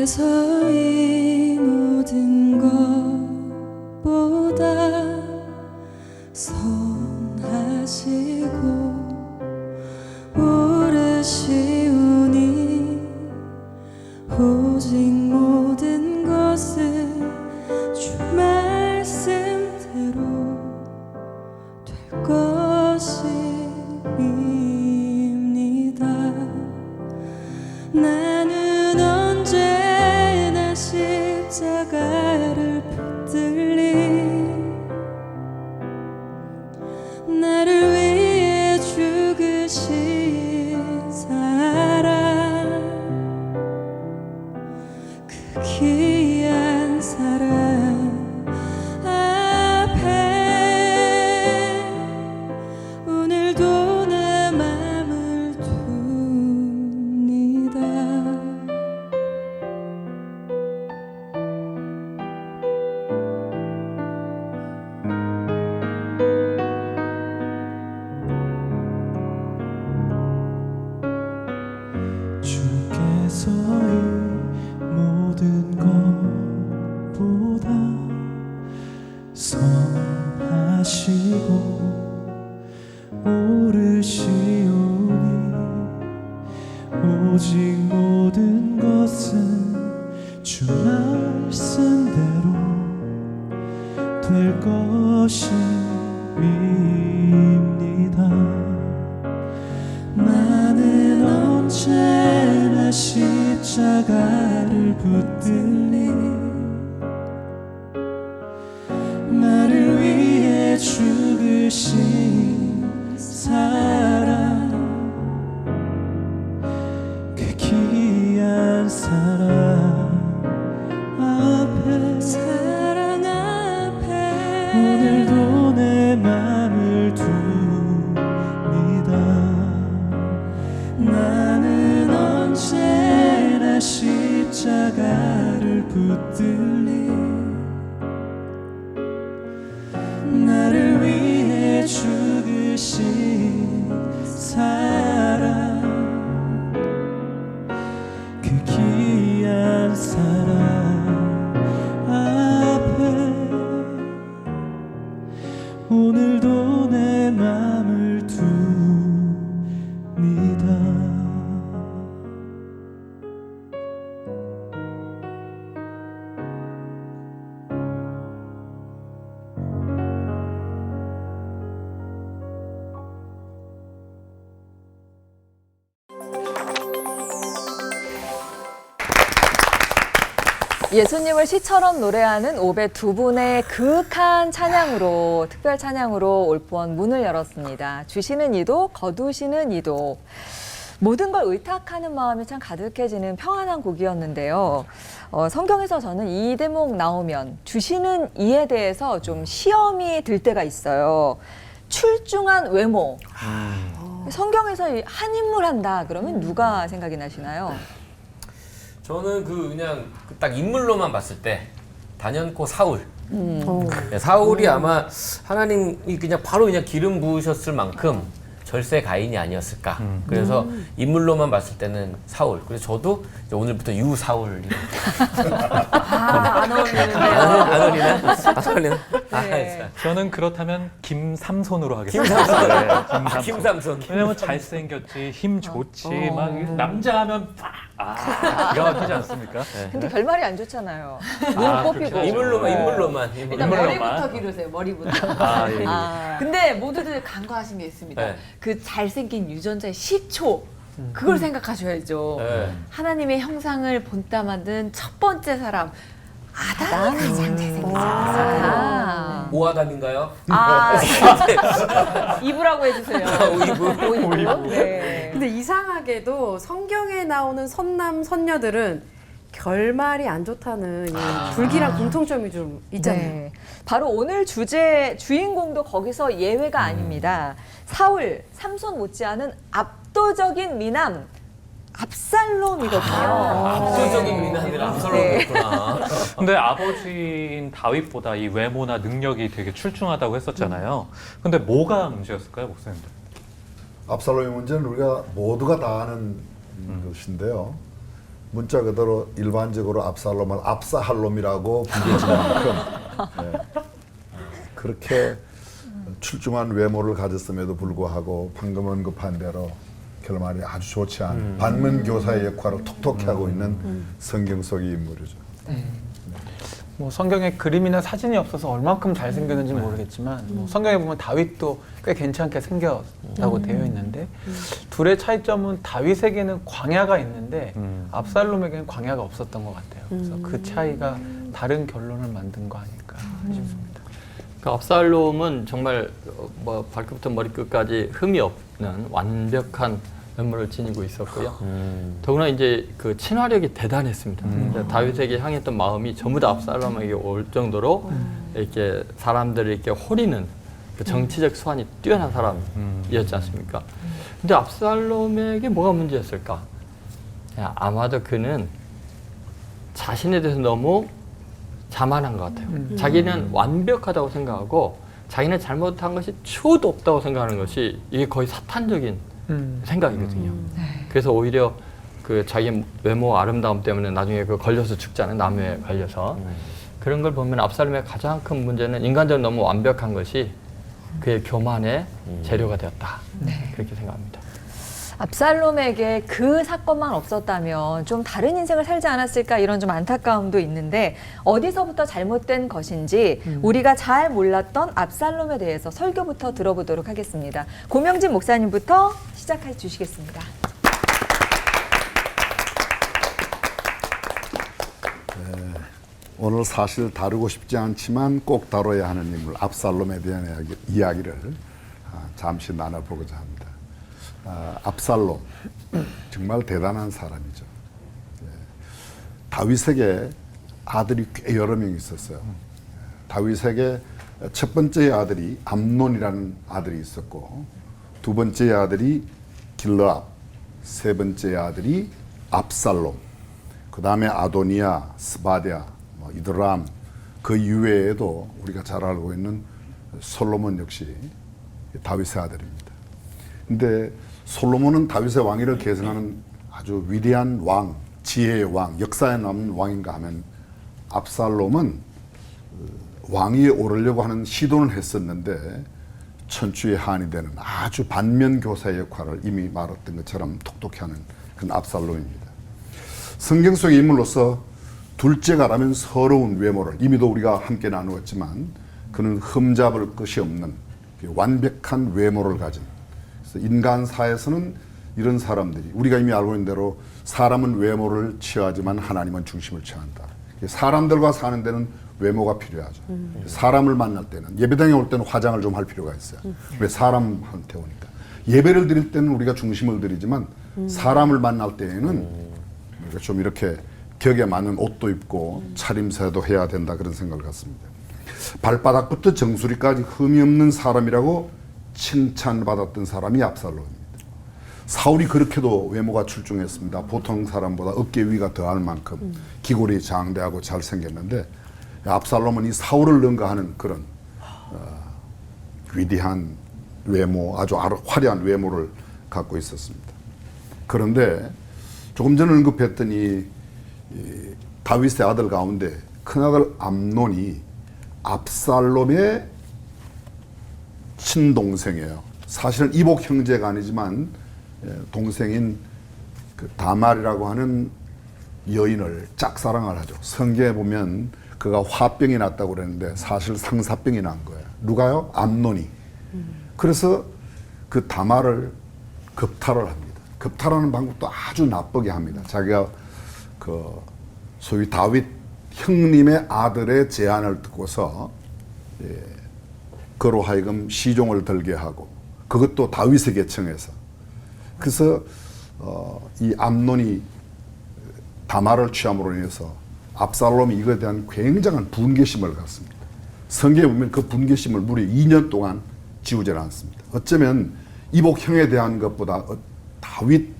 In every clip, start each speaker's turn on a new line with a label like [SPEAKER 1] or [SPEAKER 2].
[SPEAKER 1] 주께서 이 모든 것보다 선하시고 오르시오니 오직 모든 것은 주 말씀대로 될 것입니다. 나는 언제나 십자가를 붙들리 나를 위해 죽으신 사랑 그 귀한 사랑 앞에 오늘도 내 맘을 둡니다.
[SPEAKER 2] 주께서 이 모든 것보다 선하시고 오르시오니 오직 모든 것은 주 말씀대로 될 것입니다. 나는 언제나 십자가를 붙들리 나를 위해 죽으신 사랑 그 귀한 사랑 앞에 오늘도 내 맘을 둡니다. 나는 언제나 십자가를 붙들리 나를 위해 죽으신 사랑 그 귀한 사랑 앞에 오늘도 내 맘을 둡니다.
[SPEAKER 3] 예수님을 시처럼 노래하는 오배 두 분의 그윽한 찬양으로, 특별 찬양으로 올포원 문을 열었습니다. 주시는 이도 거두시는 이도. 모든 걸 의탁하는 마음이 참 가득해지는 평안한 곡이었는데요. 성경에서 저는 이 대목 나오면 주시는 이에 대해서 좀 시험이 들 때가 있어요. 출중한 외모. 성경에서 한 인물 한다 그러면 누가 생각이 나시나요?
[SPEAKER 4] 저는 그냥 딱 인물로만 봤을 때 단연코 사울. 네, 사울이 아마 하나님이 그냥 바로 그냥 기름 부으셨을 만큼 절세 가인이 아니었을까. 그래서 인물로만 봤을 때는 사울. 그래서 저도 이제 오늘부터 유사울.
[SPEAKER 3] 안 어울리는데요.
[SPEAKER 4] 안 어울리나? 안 어울리나?
[SPEAKER 3] 네.
[SPEAKER 5] 저는 그렇다면 김삼손으로 하겠습니다.
[SPEAKER 4] 김삼손.
[SPEAKER 5] 네,
[SPEAKER 4] 아, 김삼손.
[SPEAKER 5] 왜냐면 잘생겼지, 힘 좋지, 막 남자 하면 기가 막히지 않습니까?
[SPEAKER 3] 근데 결말이 안 좋잖아요.
[SPEAKER 5] 아,
[SPEAKER 3] 눈 뽑히고.
[SPEAKER 5] 그렇죠.
[SPEAKER 4] 인물로만.
[SPEAKER 6] 일단 머리부터 기르세요. 머리부터.
[SPEAKER 5] 아, 예.
[SPEAKER 6] 근데 모두들 간과하신 게 있습니다.
[SPEAKER 4] 네.
[SPEAKER 6] 그 잘생긴 유전자의 시초. 그걸 생각하셔야죠.
[SPEAKER 4] 네.
[SPEAKER 6] 하나님의 형상을 본따 만든 첫 번째 사람 아담이 가장 잘생겼습니다.
[SPEAKER 4] 오아담인가요?
[SPEAKER 6] 이브라고 해주세요.
[SPEAKER 4] 오이브.
[SPEAKER 3] 네.
[SPEAKER 7] 근데 이상하게도 성경에 나오는 선남 선녀들은 결말이 안 좋다는 이 불길한 공통점이 좀 있잖아요.
[SPEAKER 3] 네. 바로 오늘 주인공도 거기서 예외가 아닙니다. 사울, 삼손 못지않은 압도적인 미남, 압살롬이거든요.
[SPEAKER 4] 압도적인 미남이 압살롬이었구나.
[SPEAKER 5] 근데 아버지인 다윗보다 이 외모나 능력이 되게 출중하다고 했었잖아요. 근데 뭐가 문제였을까요, 목사님들?
[SPEAKER 8] 압살롬의 문제는 우리가 모두가 다 아는 것인데요. 문자 그대로 일반적으로 압살롬을 압사할롬이라고 부르질 만큼 그렇게 출중한 외모를 가졌음에도 불구하고 방금 언급한 대로 결말이 아주 좋지 않은 반면 교사의 역할을 톡톡히 하고 있는 성경 속의 인물이죠.
[SPEAKER 2] 뭐 성경에 그림이나 사진이 없어서 얼만큼 잘생겼는지 모르겠지만 뭐 성경에 보면 다윗도 꽤 괜찮게 생겼다고 되어 있는데 둘의 차이점은 다윗에게는 광야가 있는데 압살롬에게는 광야가 없었던 것 같아요. 그래서 그 차이가 다른 결론을 만든 거 아닐까 싶습니다.
[SPEAKER 9] 그 압살롬은 정말 뭐 발끝부터 머리끝까지 흠이 없는 완벽한 면모를 지니고 있었고요. 더구나 이제 그 친화력이 대단했습니다. 다윗에게 향했던 마음이 전부 다 압살롬에게 올 정도로 이렇게 사람들을 이렇게 호리는 그 정치적 수완이 뛰어난 사람이었지 않습니까? 근데 압살롬에게 뭐가 문제였을까? 아마도 그는 자신에 대해서 너무 자만한 것 같아요. 자기는 완벽하다고 생각하고 자기는 잘못한 것이 추호도 없다고 생각하는 것이 이게 거의 사탄적인 생각이거든요. 그래서 오히려 그 자기 외모 아름다움 때문에 나중에 그 걸려서 죽잖아요. 나무에 걸려서. 그런 걸 보면 압살롬의 가장 큰 문제는 인간적으로 너무 완벽한 것이 그의 교만의 재료가 되었다. 그렇게 생각합니다.
[SPEAKER 3] 압살롬에게 그 사건만 없었다면 좀 다른 인생을 살지 않았을까 이런 좀 안타까움도 있는데 어디서부터 잘못된 것인지 우리가 잘 몰랐던 압살롬에 대해서 설교부터 들어보도록 하겠습니다. 고명진 목사님부터 시작해 주시겠습니다.
[SPEAKER 8] 오늘 사실 다루고 싶지 않지만 꼭 다뤄야 하는 인물 압살롬에 대한 이야기를 잠시 나눠보고자 합니다. 압살롬 정말 대단한 사람이죠. 다윗에게 아들이 꽤 여러 명 있었어요. 다윗에게 첫 번째 아들이 암논이라는 아들이 있었고 두 번째 아들이 길르압, 세 번째 아들이 압살롬, 그 다음에 아도니아, 스바랴, 이드람, 그 이외에도 우리가 잘 알고 있는 솔로몬 역시 다윗의 아들입니다. 근데 솔로몬은 다윗의 왕위를 계승하는 아주 위대한 왕, 지혜의 왕, 역사에 남는 왕인가 하면 압살롬은 왕위에 오르려고 하는 시도는 했었는데 천추의 한이 되는 아주 반면 교사의 역할을 이미 말했던 것처럼 톡톡히 하는 그런 압살롬입니다. 성경 속의 인물로서 둘째가라면 서러운 외모를 이미도 우리가 함께 나누었지만 그는 흠잡을 것이 없는 완벽한 외모를 가진 인간사에서는 이런 사람들이 우리가 이미 알고 있는 대로 사람은 외모를 취하지만 하나님은 중심을 취한다. 사람들과 사는 데는 외모가 필요하죠. 사람을 만날 때는 예배당에 올 때는 화장을 좀 할 필요가 있어요. 왜 사람한테 오니까. 예배를 드릴 때는 우리가 중심을 드리지만 사람을 만날 때에는 우리가 좀 이렇게 격에 맞는 옷도 입고 차림새도 해야 된다 그런 생각을 갖습니다. 발바닥부터 정수리까지 흠이 없는 사람이라고 칭찬받았던 사람이 압살롬입니다. 사울이 그렇게도 외모가 출중했습니다. 보통 사람보다 어깨 위가 더할 만큼 기골이 장대하고 잘생겼는데 압살롬은 이 사울을 능가하는 그런 위대한 외모, 아주 화려한 외모를 갖고 있었습니다. 그런데 조금 전에 언급했던 이 다윗의 아들 가운데 큰아들 암논이 압살롬의 친동생이에요. 사실은 이복 형제가 아니지만 동생인 그 다말이라고 하는 여인을 짝사랑을 하죠. 성경에 보면 그가 화병이 났다고 그랬는데 사실 상사병이 난 거예요. 누가요? 암논이. 그래서 그 다말을 겁탈을 합니다. 겁탈하는 방법도 아주 나쁘게 합니다. 자기가 그 소위 다윗 형님의 아들의 제안을 듣고서 그로 하여금 시종을 들게 하고 그것도 다윗의 계청에서 그래서 이 암논이 다말을 취함으로 인해서 압살롬이 이거에 대한 굉장한 분개심을 갖습니다. 성경에 보면 그 분개심을 무려 2년 동안 지우지 않습니다. 어쩌면 이복형에 대한 것보다 다윗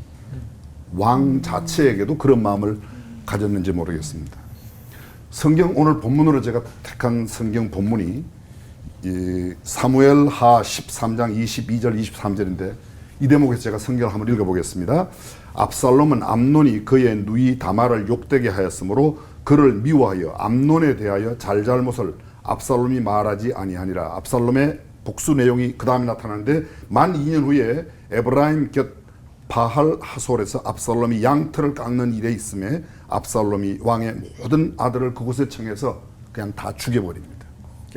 [SPEAKER 8] 왕 자체에게도 그런 마음을 가졌는지 모르겠습니다. 성경 오늘 본문으로 제가 택한 성경 본문이 이 사무엘하 13장 22절 23절인데 이 대목에서 제가 성경을 한번 읽어보겠습니다. 압살롬은 암논이 그의 누이 다말을 욕되게 하였으므로 그를 미워하여 암논에 대하여 잘잘못을 압살롬이 말하지 아니하니라. 압살롬의 복수 내용이 그 다음에 나타나는데 만 2년 후에 에브라임 곁 바할 하솔에서 압살롬이 양털을 깎는 일에 있음에 압살롬이 왕의 모든 아들을 그곳에 청해서 그냥 다 죽여버립니다.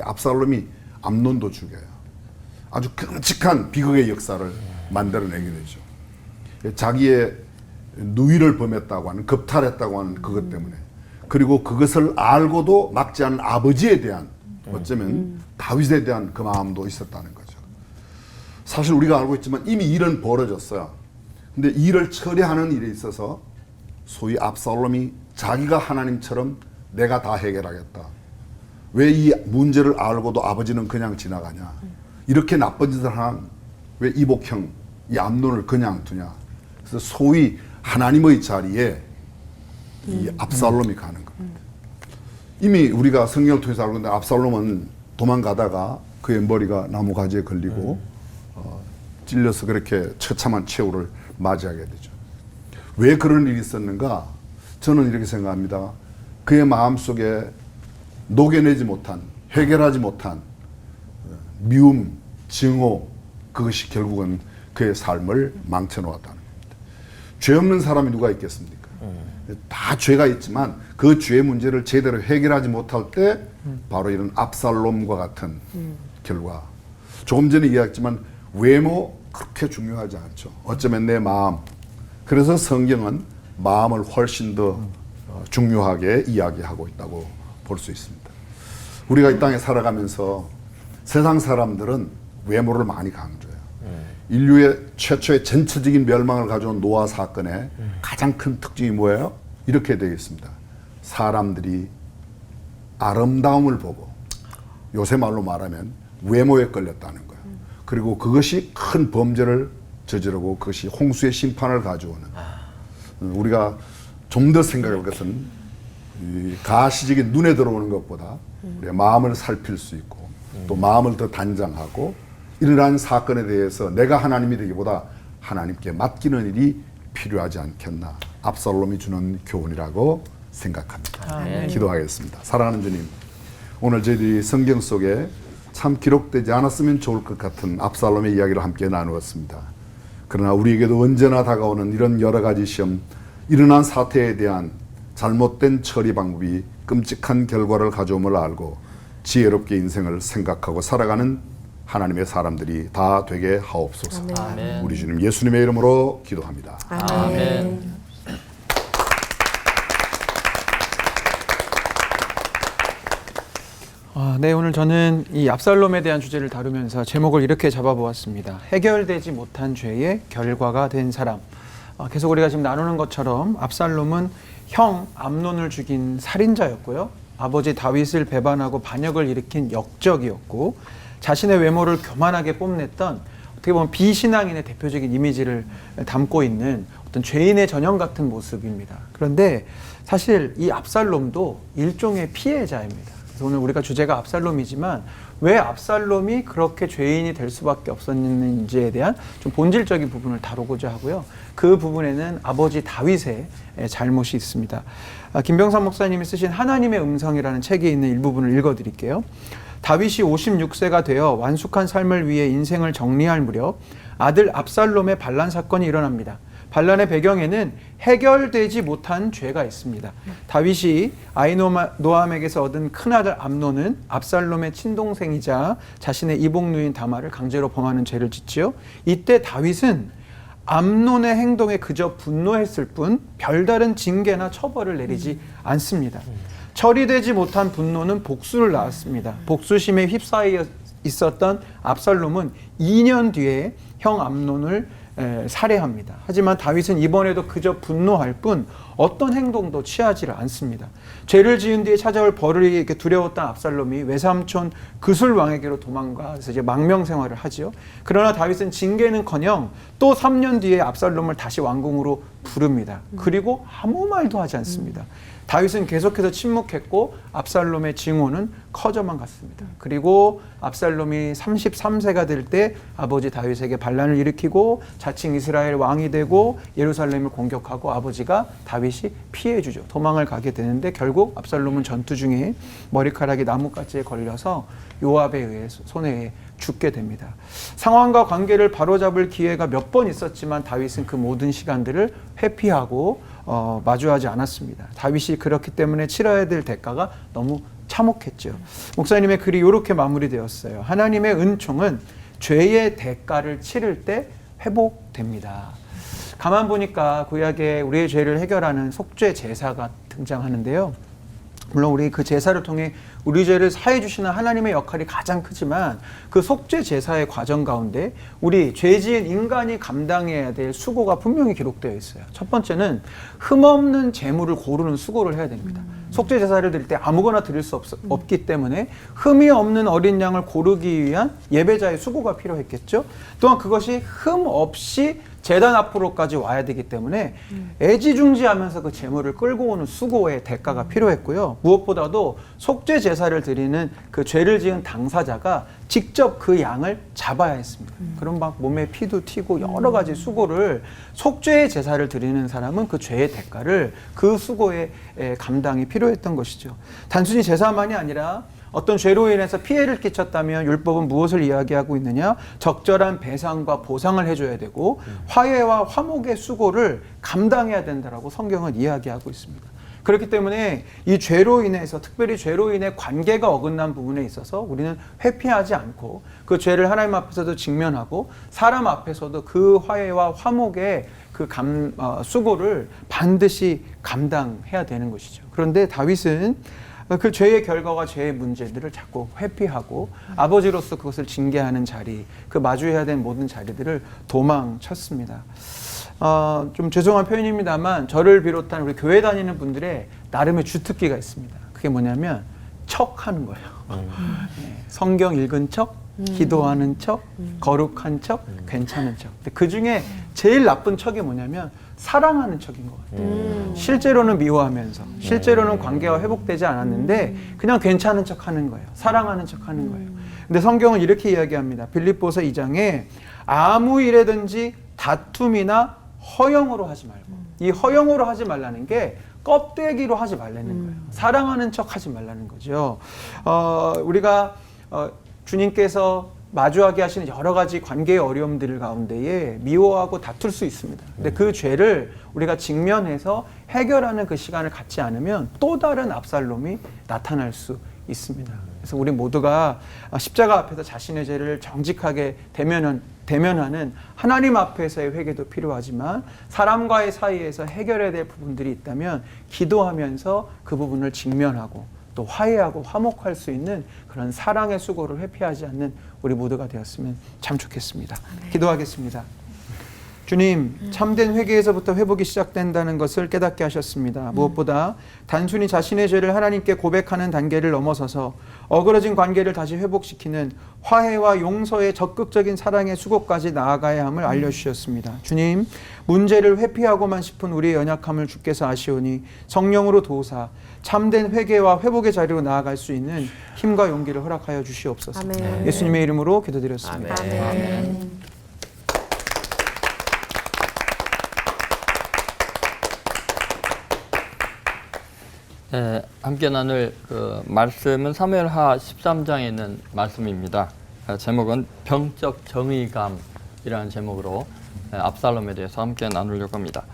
[SPEAKER 8] 압살롬이 암논도 죽여요. 아주 끔찍한 비극의 역사를 만들어내게 되죠. 자기의 누이를 범했다고 하는, 겁탈했다고 하는 그것 때문에, 그리고 그것을 알고도 막지 않은 아버지에 대한, 어쩌면 다윗에 대한 그 마음도 있었다는 거죠. 사실 우리가 알고 있지만 이미 일은 벌어졌어요. 근데 일을 처리하는 일에 있어서 소위 압살롬이 자기가 하나님처럼 내가 다 해결하겠다. 왜 이 문제를 알고도 아버지는 그냥 지나가냐. 이렇게 나쁜 짓을 한 왜 이복형 이 암논을 그냥 두냐. 그래서 소위 하나님의 자리에 이 압살롬이 가는 겁니다. 이미 우리가 성경을 통해서 알고 있는데 압살롬은 도망가다가 그의 머리가 나무가지에 걸리고 찔려서 그렇게 처참한 최후를 맞이하게 되죠. 왜 그런 일이 있었는가? 저는 이렇게 생각합니다. 그의 마음속에 녹여내지 못한, 해결하지 못한 미움, 증오, 그것이 결국은 그의 삶을 망쳐놓았다는 겁니다. 죄 없는 사람이 누가 있겠습니까? 다 죄가 있지만 그 죄의 문제를 제대로 해결하지 못할 때 바로 이런 압살롬과 같은 결과. 조금 전에 이야기했지만 외모 그렇게 중요하지 않죠. 어쩌면 내 마음. 그래서 성경은 마음을 훨씬 더 중요하게 이야기하고 있다고 볼 수 있습니다. 우리가 이 땅에 살아가면서 세상 사람들은 외모를 많이 강조해요. 인류의 최초의 전체적인 멸망을 가져온 노아 사건의 가장 큰 특징이 뭐예요? 이렇게 되어 있습니다. 사람들이 아름다움을 보고, 요새 말로 말하면 외모에 걸렸다는 거예요. 그리고 그것이 큰 범죄를 저지르고 그것이 홍수의 심판을 가져오는. 우리가 좀 더 생각할 것은 이 가시적인 눈에 들어오는 것보다 우리가 마음을 살필 수 있고 또 마음을 더 단장하고 일어난 사건에 대해서 내가 하나님이 되기보다 하나님께 맡기는 일이 필요하지 않겠나. 압살롬이 주는 교훈이라고 생각합니다. 기도하겠습니다. 사랑하는 주님, 오늘 저희들이 성경 속에 참 기록되지 않았으면 좋을 것 같은 압살롬의 이야기를 함께 나누었습니다. 그러나 우리에게도 언제나 다가오는 이런 여러 가지 시험, 일어난 사태에 대한 잘못된 처리 방법이 끔찍한 결과를 가져옴을 알고 지혜롭게 인생을 생각하고 살아가는 하나님의 사람들이 다 되게 하옵소서.
[SPEAKER 9] 아멘.
[SPEAKER 8] 우리 주님 예수님의 이름으로 기도합니다.
[SPEAKER 9] 아멘.
[SPEAKER 2] 네, 오늘 저는 이 압살롬에 대한 주제를 다루면서 제목을 이렇게 잡아보았습니다. 해결되지 못한 죄의 결과가 된 사람. 계속 우리가 지금 나누는 것처럼 압살롬은 형 암논을 죽인 살인자였고요. 아버지 다윗을 배반하고 반역을 일으킨 역적이었고, 자신의 외모를 교만하게 뽐냈던 어떻게 보면 비신앙인의 대표적인 이미지를 담고 있는 어떤 죄인의 전형 같은 모습입니다. 그런데 사실 이 압살롬도 일종의 피해자입니다. 그래서 오늘 우리가 주제가 압살롬이지만 왜 압살롬이 그렇게 죄인이 될 수밖에 없었는지에 대한 좀 본질적인 부분을 다루고자 하고요. 그 부분에는 아버지 다윗의 잘못이 있습니다. 김병삼 목사님이 쓰신 하나님의 음성이라는 책에 있는 일부분을 읽어드릴게요. 다윗이 56세가 되어 완숙한 삶을 위해 인생을 정리할 무렵 아들 압살롬의 반란 사건이 일어납니다. 반란의 배경에는 해결되지 못한 죄가 있습니다. 다윗이 아히노암에게서 얻은 큰아들 암논은 압살롬의 친동생이자 자신의 이복누인 다말을 강제로 범하는 죄를 짓지요. 이때 다윗은 암논의 행동에 그저 분노했을 뿐 별다른 징계나 처벌을 내리지 않습니다. 처리되지 못한 분노는 복수를 낳았습니다. 복수심에 휩싸여 있었던 압살롬은 2년 뒤에 형 암논을 살해합니다. 하지만 다윗은 이번에도 그저 분노할 뿐 어떤 행동도 취하지를 않습니다. 죄를 지은 뒤에 찾아올 벌을 두려웠던 압살롬이 외삼촌 그술 왕에게로 도망가서 이제 망명 생활을 하지요. 그러나 다윗은 징계는커녕 또 3년 뒤에 압살롬을 다시 왕궁으로 부릅니다. 그리고 아무 말도 하지 않습니다. 다윗은 계속해서 침묵했고 압살롬의 증오는 커져만 갔습니다. 그리고 압살롬이 33세가 될 때 아버지 다윗에게 반란을 일으키고 자칭 이스라엘 왕이 되고 예루살렘을 공격하고 아버지가 다윗이 피해주죠. 도망을 가게 되는데 결국 압살롬은 전투 중에 머리카락이 나뭇가지에 걸려서 요압에 의해 손에 의해 죽게 됩니다. 상황과 관계를 바로잡을 기회가 몇 번 있었지만 다윗은 그 모든 시간들을 회피하고 마주하지 않았습니다. 다윗이 그렇기 때문에 치러야 될 대가가 너무 참혹했죠. 목사님의 글이 이렇게 마무리되었어요. 하나님의 은총은 죄의 대가를 치를 때 회복됩니다. 가만 보니까 구약에 우리의 죄를 해결하는 속죄 제사가 등장하는데요. 물론 우리 그 제사를 통해 우리 죄를 사해 주시는 하나님의 역할이 가장 크지만 그 속죄 제사의 과정 가운데 우리 죄 지은 인간이 감당해야 될 수고가 분명히 기록되어 있어요. 첫 번째는 흠없는 제물을 고르는 수고를 해야 됩니다. 속죄 제사를 드릴 때 아무거나 드릴 수 없기 때문에 흠이 없는 어린 양을 고르기 위한 예배자의 수고가 필요했겠죠. 또한 그것이 흠 없이 제단 앞으로까지 와야 되기 때문에 애지중지하면서 그 제물을 끌고 오는 수고의 대가가 필요했고요. 무엇보다도 속죄 제사를 드리는 그 죄를 지은 당사자가 직접 그 양을 잡아야 했습니다. 그럼 막 몸에 피도 튀고 여러 가지 수고를 속죄의 제사를 드리는 사람은 그 죄의 대가를 그 수고의 감당이 필요했던 것이죠. 단순히 제사만이 아니라 어떤 죄로 인해서 피해를 끼쳤다면 율법은 무엇을 이야기하고 있느냐? 적절한 배상과 보상을 해줘야 되고 화해와 화목의 수고를 감당해야 된다라고 성경은 이야기하고 있습니다. 그렇기 때문에 이 죄로 인해서 특별히 죄로 인해 관계가 어긋난 부분에 있어서 우리는 회피하지 않고 그 죄를 하나님 앞에서도 직면하고 사람 앞에서도 그 화해와 화목의 그 수고를 반드시 감당해야 되는 것이죠. 그런데 다윗은 그 죄의 결과와 죄의 문제들을 자꾸 회피하고 아버지로서 그것을 징계하는 자리, 그 마주해야 되는 모든 자리들을 도망쳤습니다. 좀 죄송한 표현입니다만 저를 비롯한 우리 교회 다니는 분들의 나름의 주특기가 있습니다. 그게 뭐냐면 척하는 거예요. 성경 읽은 척, 기도하는 척, 거룩한 척, 괜찮은 척. 근데 그 중에 제일 나쁜 척이 뭐냐면 사랑하는 척인 것 같아요. 실제로는 미워하면서, 실제로는 관계가 회복되지 않았는데 그냥 괜찮은 척 하는 거예요. 사랑하는 척 하는 거예요. 근데 성경은 이렇게 이야기합니다. 빌립보서 2장에 아무 일에든지 다툼이나 허영으로 하지 말고, 이 허영으로 하지 말라는 게 껍데기로 하지 말라는 거예요. 사랑하는 척 하지 말라는 거죠. 우리가 주님께서 마주하게 하시는 여러 가지 관계의 어려움들 가운데에 미워하고 다툴 수 있습니다. 근데 그 죄를 우리가 직면해서 해결하는 그 시간을 갖지 않으면 또 다른 압살롬이 나타날 수 있습니다. 그래서 우리 모두가 십자가 앞에서 자신의 죄를 정직하게 대면하는 하나님 앞에서의 회개도 필요하지만 사람과의 사이에서 해결해야 될 부분들이 있다면 기도하면서 그 부분을 직면하고 또 화해하고 화목할 수 있는 그런 사랑의 수고를 회피하지 않는 우리 모두가 되었으면 참 좋겠습니다. 기도하겠습니다. 주님, 참된 회개에서부터 회복이 시작된다는 것을 깨닫게 하셨습니다. 무엇보다 단순히 자신의 죄를 하나님께 고백하는 단계를 넘어서서 어그러진 관계를 다시 회복시키는 화해와 용서의 적극적인 사랑의 수고까지 나아가야 함을 알려주셨습니다. 주님, 문제를 회피하고만 싶은 우리의 연약함을 주께서 아시오니 성령으로 도우사 참된 회개와 회복의 자리로 나아갈 수 있는 힘과 용기를 허락하여 주시옵소서.
[SPEAKER 7] 아멘.
[SPEAKER 2] 예수님의 이름으로 기도드렸습니다.
[SPEAKER 7] 아멘.
[SPEAKER 9] 함께 나눌 그 말씀은 사무엘하 13장에 있는 말씀입니다. 제목은 병적 정의감이라는 제목으로 압살롬에 대해서 함께 나누려고 합니다.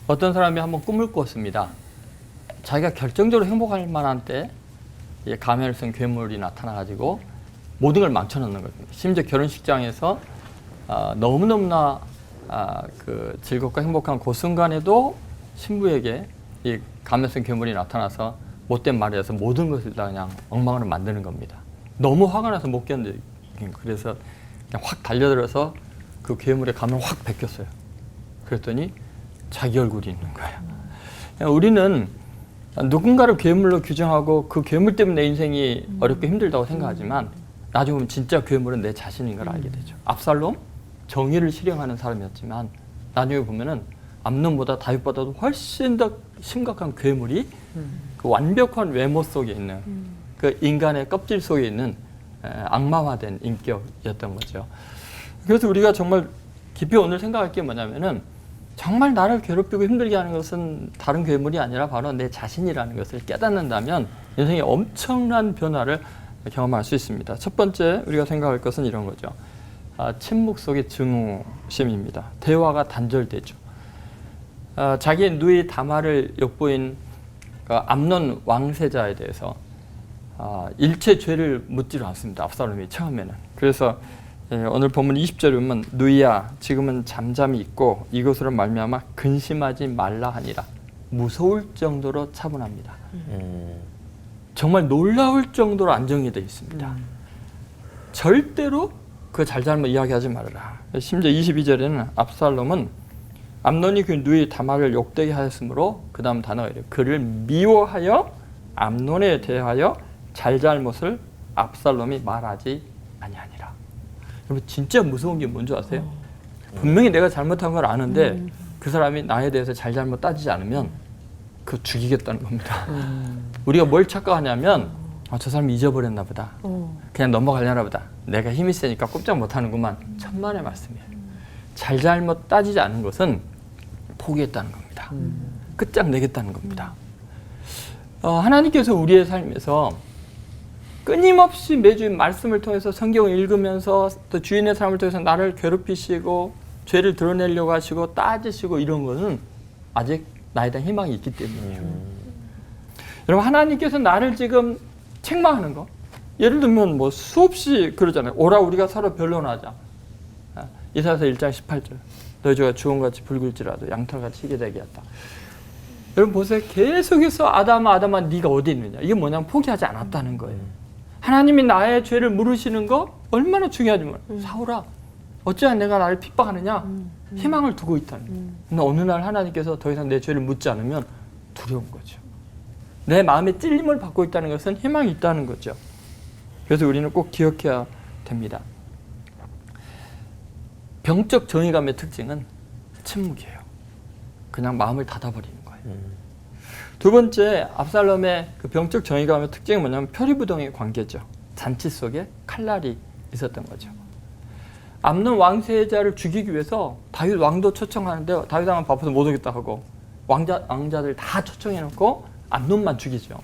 [SPEAKER 9] 어떤 사람이 한번 꿈을 꿨습니다. 자기가 결정적으로 행복할 만한 때 가면을 쓴 괴물이 나타나가지고 모든 걸 망쳐놓는 겁니다. 심지어 결혼식장에서 너무너무나 그 즐겁고 행복한 그 순간에도 신부에게 이 가면 쓴 괴물이 나타나서 못된 말을 해서 모든 것을 다 그냥 엉망으로 만드는 겁니다. 너무 화가 나서 못 견디는 거예요. 그래서 그냥 확 달려들어서 그 괴물의 가면을 확 벗겼어요. 그랬더니 자기 얼굴이 있는 거예요. 우리는 누군가를 괴물로 규정하고 그 괴물 때문에 내 인생이 어렵고 힘들다고 생각하지만 나중에 보면 진짜 괴물은 내 자신인 걸 알게 되죠. 압살롬 정의를 실행하는 사람이었지만 나중에 보면은 암논보다 다윗보다도 훨씬 더 심각한 괴물이 그 완벽한 외모 속에 있는 그 인간의 껍질 속에 있는 악마화된 인격이었던 거죠. 그래서 우리가 정말 깊이 오늘 생각할 게 뭐냐면은 정말 나를 괴롭히고 힘들게 하는 것은 다른 괴물이 아니라 바로 내 자신이라는 것을 깨닫는다면 인생에 엄청난 변화를 경험할 수 있습니다. 첫 번째 우리가 생각할 것은 이런 거죠. 침묵 속의 증오심입니다. 대화가 단절되죠. 자기의 누이 다말을 엿보인 암논 왕세자에 대해서 일체 죄를 묻지를 않습니다. 압살롬이 처음에는. 그래서 오늘 본문 20절에 보면 누이야 지금은 잠잠히 있고 이것으로 말미암아 근심하지 말라 하니라. 무서울 정도로 차분합니다. 정말 놀라울 정도로 안정이 되어 있습니다. 절대로 그 잘잘못 이야기하지 말아라. 심지어 22절에는 압살롬은 암논이 그 누이 다말을 욕되게 하였으므로 그 다음 단어가 이래요. 그를 미워하여 암논에 대하여 잘잘못을 압살롬이 말하지 아니하니라. 여러분 진짜 무서운 게 뭔지 아세요? 분명히 내가 잘못한 걸 아는데 그 사람이 나에 대해서 잘잘못 따지지 않으면 그거 죽이겠다는 겁니다. 우리가 뭘 착각하냐면 저 사람이 잊어버렸나 보다. 그냥 넘어가려나 보다. 내가 힘이 세니까 꼼짝 못하는구만. 천만의 말씀이에요. 잘잘못 따지지 않은 것은 포기했다는 겁니다. 끝장내겠다는 겁니다. 하나님께서 우리의 삶에서 끊임없이 매주 말씀을 통해서 성경을 읽으면서 또 주인의 사람을 통해서 나를 괴롭히시고 죄를 드러내려고 하시고 따지시고 이런 것은 아직 나에 대한 희망이 있기 때문이에요. 여러분 하나님께서 나를 지금 책망하는 거 예를 들면 뭐 수없이 그러잖아요. 오라 우리가 서로 변론하자. 이사야서 1장 18절 너희 죄가 주홍같이 붉을지라도 양털같이 희게 되게 했다. 여러분 보세요. 계속해서 아담아 네가 어디 있느냐. 이게 뭐냐면 포기하지 않았다는 거예요. 하나님이 나의 죄를 물으시는 거 얼마나 중요하지만 사울아 어찌하여 내가 나를 핍박하느냐. 희망을 두고 있다는 거예요. 근데 어느 날 하나님께서 더 이상 내 죄를 묻지 않으면 두려운 거죠. 내 마음에 찔림을 받고 있다는 것은 희망이 있다는 거죠. 그래서 우리는 꼭 기억해야 됩니다. 병적 정의감의 특징은 침묵이에요. 그냥 마음을 닫아버리는 거예요. 두 번째 압살롬의 그 병적 정의감의 특징이 뭐냐면 표리부동의 관계죠. 잔치 속에 칼날이 있었던 거죠. 암논 왕세자를 죽이기 위해서 다윗 왕도 초청하는데 다윗 왕은 바빠서 못 오겠다 하고 왕자들 다 초청해놓고 암논만 죽이죠.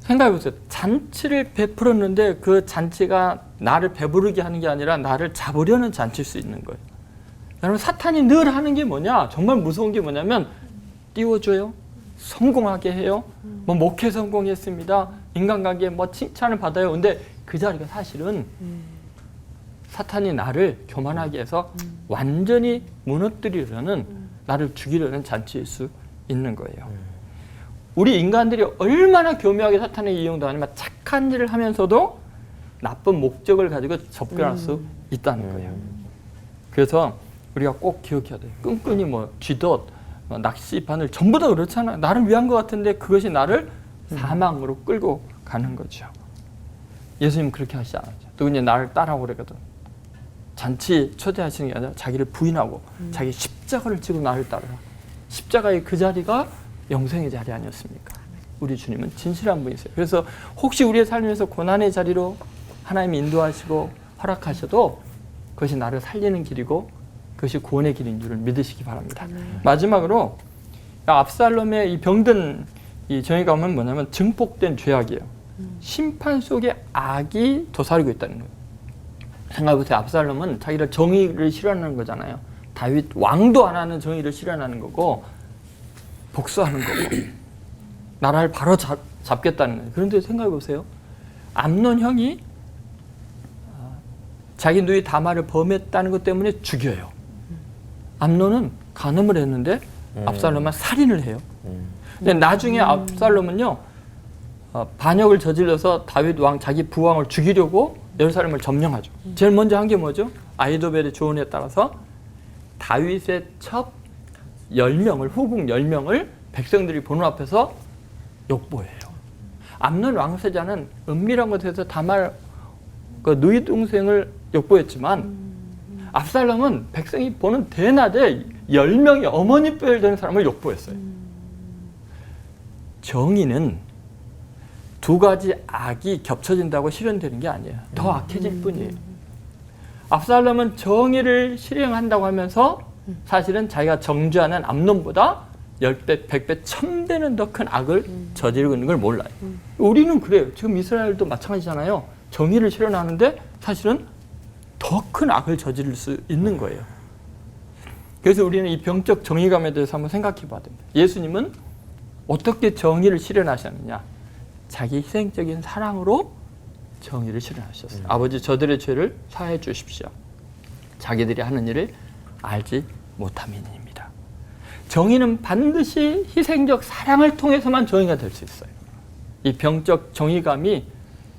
[SPEAKER 9] 생각해보세요. 잔치를 베풀었는데 그 잔치가 나를 배부르게 하는 게 아니라 나를 잡으려는 잔치일 수 있는 거예요. 여러분 사탄이 늘 하는 게 뭐냐? 정말 무서운 게 뭐냐면 띄워줘요. 성공하게 해요. 뭐 목회 성공했습니다. 인간관계에 뭐 칭찬을 받아요. 근데 그 자리가 사실은 사탄이 나를 교만하게 해서 완전히 무너뜨리려는 나를 죽이려는 잔치일 수 있는 거예요. 우리 인간들이 얼마나 교묘하게 사탄에게 이용당하냐면 착한 일을 하면서도 나쁜 목적을 가지고 접근할 수 있다는 거예요. 그래서 우리가 꼭 기억해야 돼요. 끈끈이 뭐 쥐덫, 낚시, 바늘 전부 다 그렇잖아요. 나를 위한 것 같은데 그것이 나를 사망으로 끌고 가는 거죠. 예수님은 그렇게 하시지 않았죠. 누군지 나를 따라오고 그러거든. 잔치 초대하시는 게 아니라 자기를 부인하고 자기 십자가를 지고 나를 따르라. 십자가의 그 자리가 영생의 자리 아니었습니까? 우리 주님은 진실한 분이세요. 그래서 혹시 우리의 삶에서 고난의 자리로 하나님이 인도하시고 허락하셔도 그것이 나를 살리는 길이고 그것이 구원의 길인 줄을 믿으시기 바랍니다. 마지막으로 압살롬의 이 병든 이 정의감은 뭐냐면 증폭된 죄악이에요. 심판 속에 악이 도사리고 있다는 거예요. 생각해보세요. 압살롬은 자기를 정의를 실현하는 거잖아요. 다윗 왕도 안 하는 정의를 실현하는 거고 복수하는 거고 나라를 바로 잡겠다는 거예요. 그런데 생각해보세요. 암논 형이 자기 누이 다말을 범했다는 것 때문에 죽여요. 암논은 간음을 했는데 압살롬은 살인을 해요. 근데 나중에 압살롬은요 반역을 저질러서 다윗 왕 자기 부왕을 죽이려고 예루살렘을 점령하죠. 제일 먼저 한 게 뭐죠? 아히도벨의 조언에 따라서 다윗의 첩 10명을 후궁 10명을 백성들이 보는 앞에서 욕보해요. 암논 왕세자는 은밀한 곳에서 다말 그 누이 동생을 욕보했지만 압살롬은 백성이 보는 대낮에 10명의 어머니 뼈를 되는 사람을 욕보였어요. 정의는 두 가지 악이 겹쳐진다고 실현되는 게 아니에요. 더 악해질 뿐이에요. 압살롬은 정의를 실행한다고 하면서 사실은 자기가 정죄하는 암논보다 10배, 100배, 1000배는 더 큰 악을 저지르고 있는 걸 몰라요. 우리는 그래요. 지금 이스라엘도 마찬가지잖아요. 정의를 실현하는데 사실은 더 큰 악을 저지를 수 있는 거예요. 그래서 우리는 이 병적 정의감에 대해서 한번 생각해 봐야 됩니다. 예수님은 어떻게 정의를 실현하셨느냐? 자기 희생적인 사랑으로 정의를 실현하셨어요. 아버지, 저들의 죄를 사해 주십시오. 자기들이 하는 일을 알지 못함이니입니다. 정의는 반드시 희생적 사랑을 통해서만 정의가 될 수 있어요. 이 병적 정의감이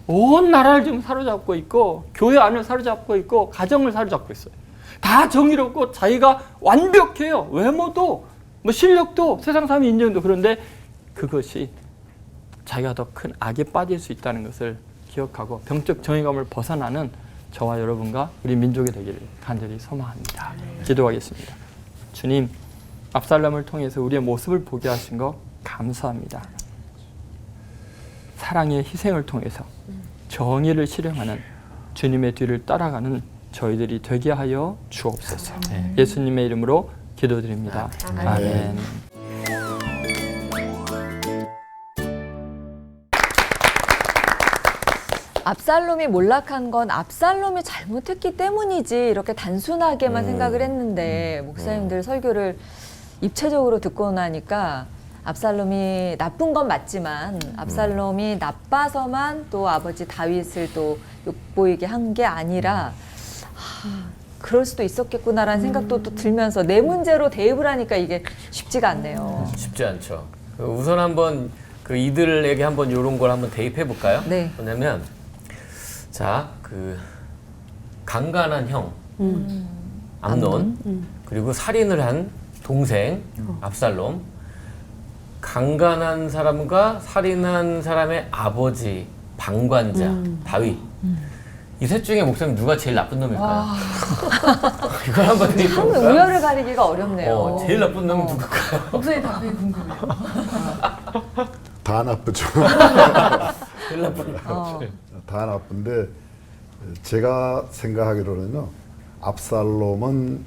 [SPEAKER 9] 온 나라를 지금 사로잡고 있고 교회 안을 사로잡고 있고 가정을 사로잡고 있어요. 다 정의롭고 자기가 완벽해요. 외모도 뭐 실력도 세상 사람이 인정도. 그런데 그것이 자기가 더 큰 악에 빠질 수 있다는 것을 기억하고 병적 정의감을 벗어나는 저와 여러분과 우리 민족이 되기를 간절히 소망합니다. 기도하겠습니다. 주님, 압살롬을 통해서 우리의 모습을 보게 하신 거 감사합니다. 사랑의 희생을 통해서 정의를 실행하는 주님의 뒤를 따라가는 저희들이 되게 하여 주옵소서. 예수님의 이름으로 기도드립니다. 아멘.
[SPEAKER 3] 압살롬이 몰락한 건 압살롬이 잘못했기 때문이지 이렇게 단순하게만 생각을 했는데 목사님들 설교를 입체적으로 듣고 나니까 압살롬이 나쁜 건 맞지만 압살롬이 나빠서만 또 아버지 다윗을 또 욕보이게 한 게 아니라 그럴 수도 있었겠구나라는 생각도 또 들면서 내 문제로 대입을 하니까 이게 쉽지가 않네요.
[SPEAKER 4] 쉽지 않죠. 우선 한번 그 이들에게 한번 이런 걸 한번 대입해 볼까요?
[SPEAKER 3] 네.
[SPEAKER 4] 뭐냐면 자, 그 강간한 형 암논, 그리고 살인을 한 동생 압살롬, 강간한 사람과 살인한 사람의 아버지 방관자 다윗. 이 셋 중에 목사님 누가 제일 나쁜 놈일까요? 이걸 한번
[SPEAKER 3] 참
[SPEAKER 4] 대입해볼까요?
[SPEAKER 3] 우열을 가리기가 어렵네요.
[SPEAKER 4] 제일 나쁜 놈은 누굴까요?
[SPEAKER 6] 목소리 답변이 궁금해요.
[SPEAKER 8] 다 나쁘죠.
[SPEAKER 4] 제일 나쁜 놈.
[SPEAKER 8] 다 나쁜데 제가 생각하기로는요, 압살롬은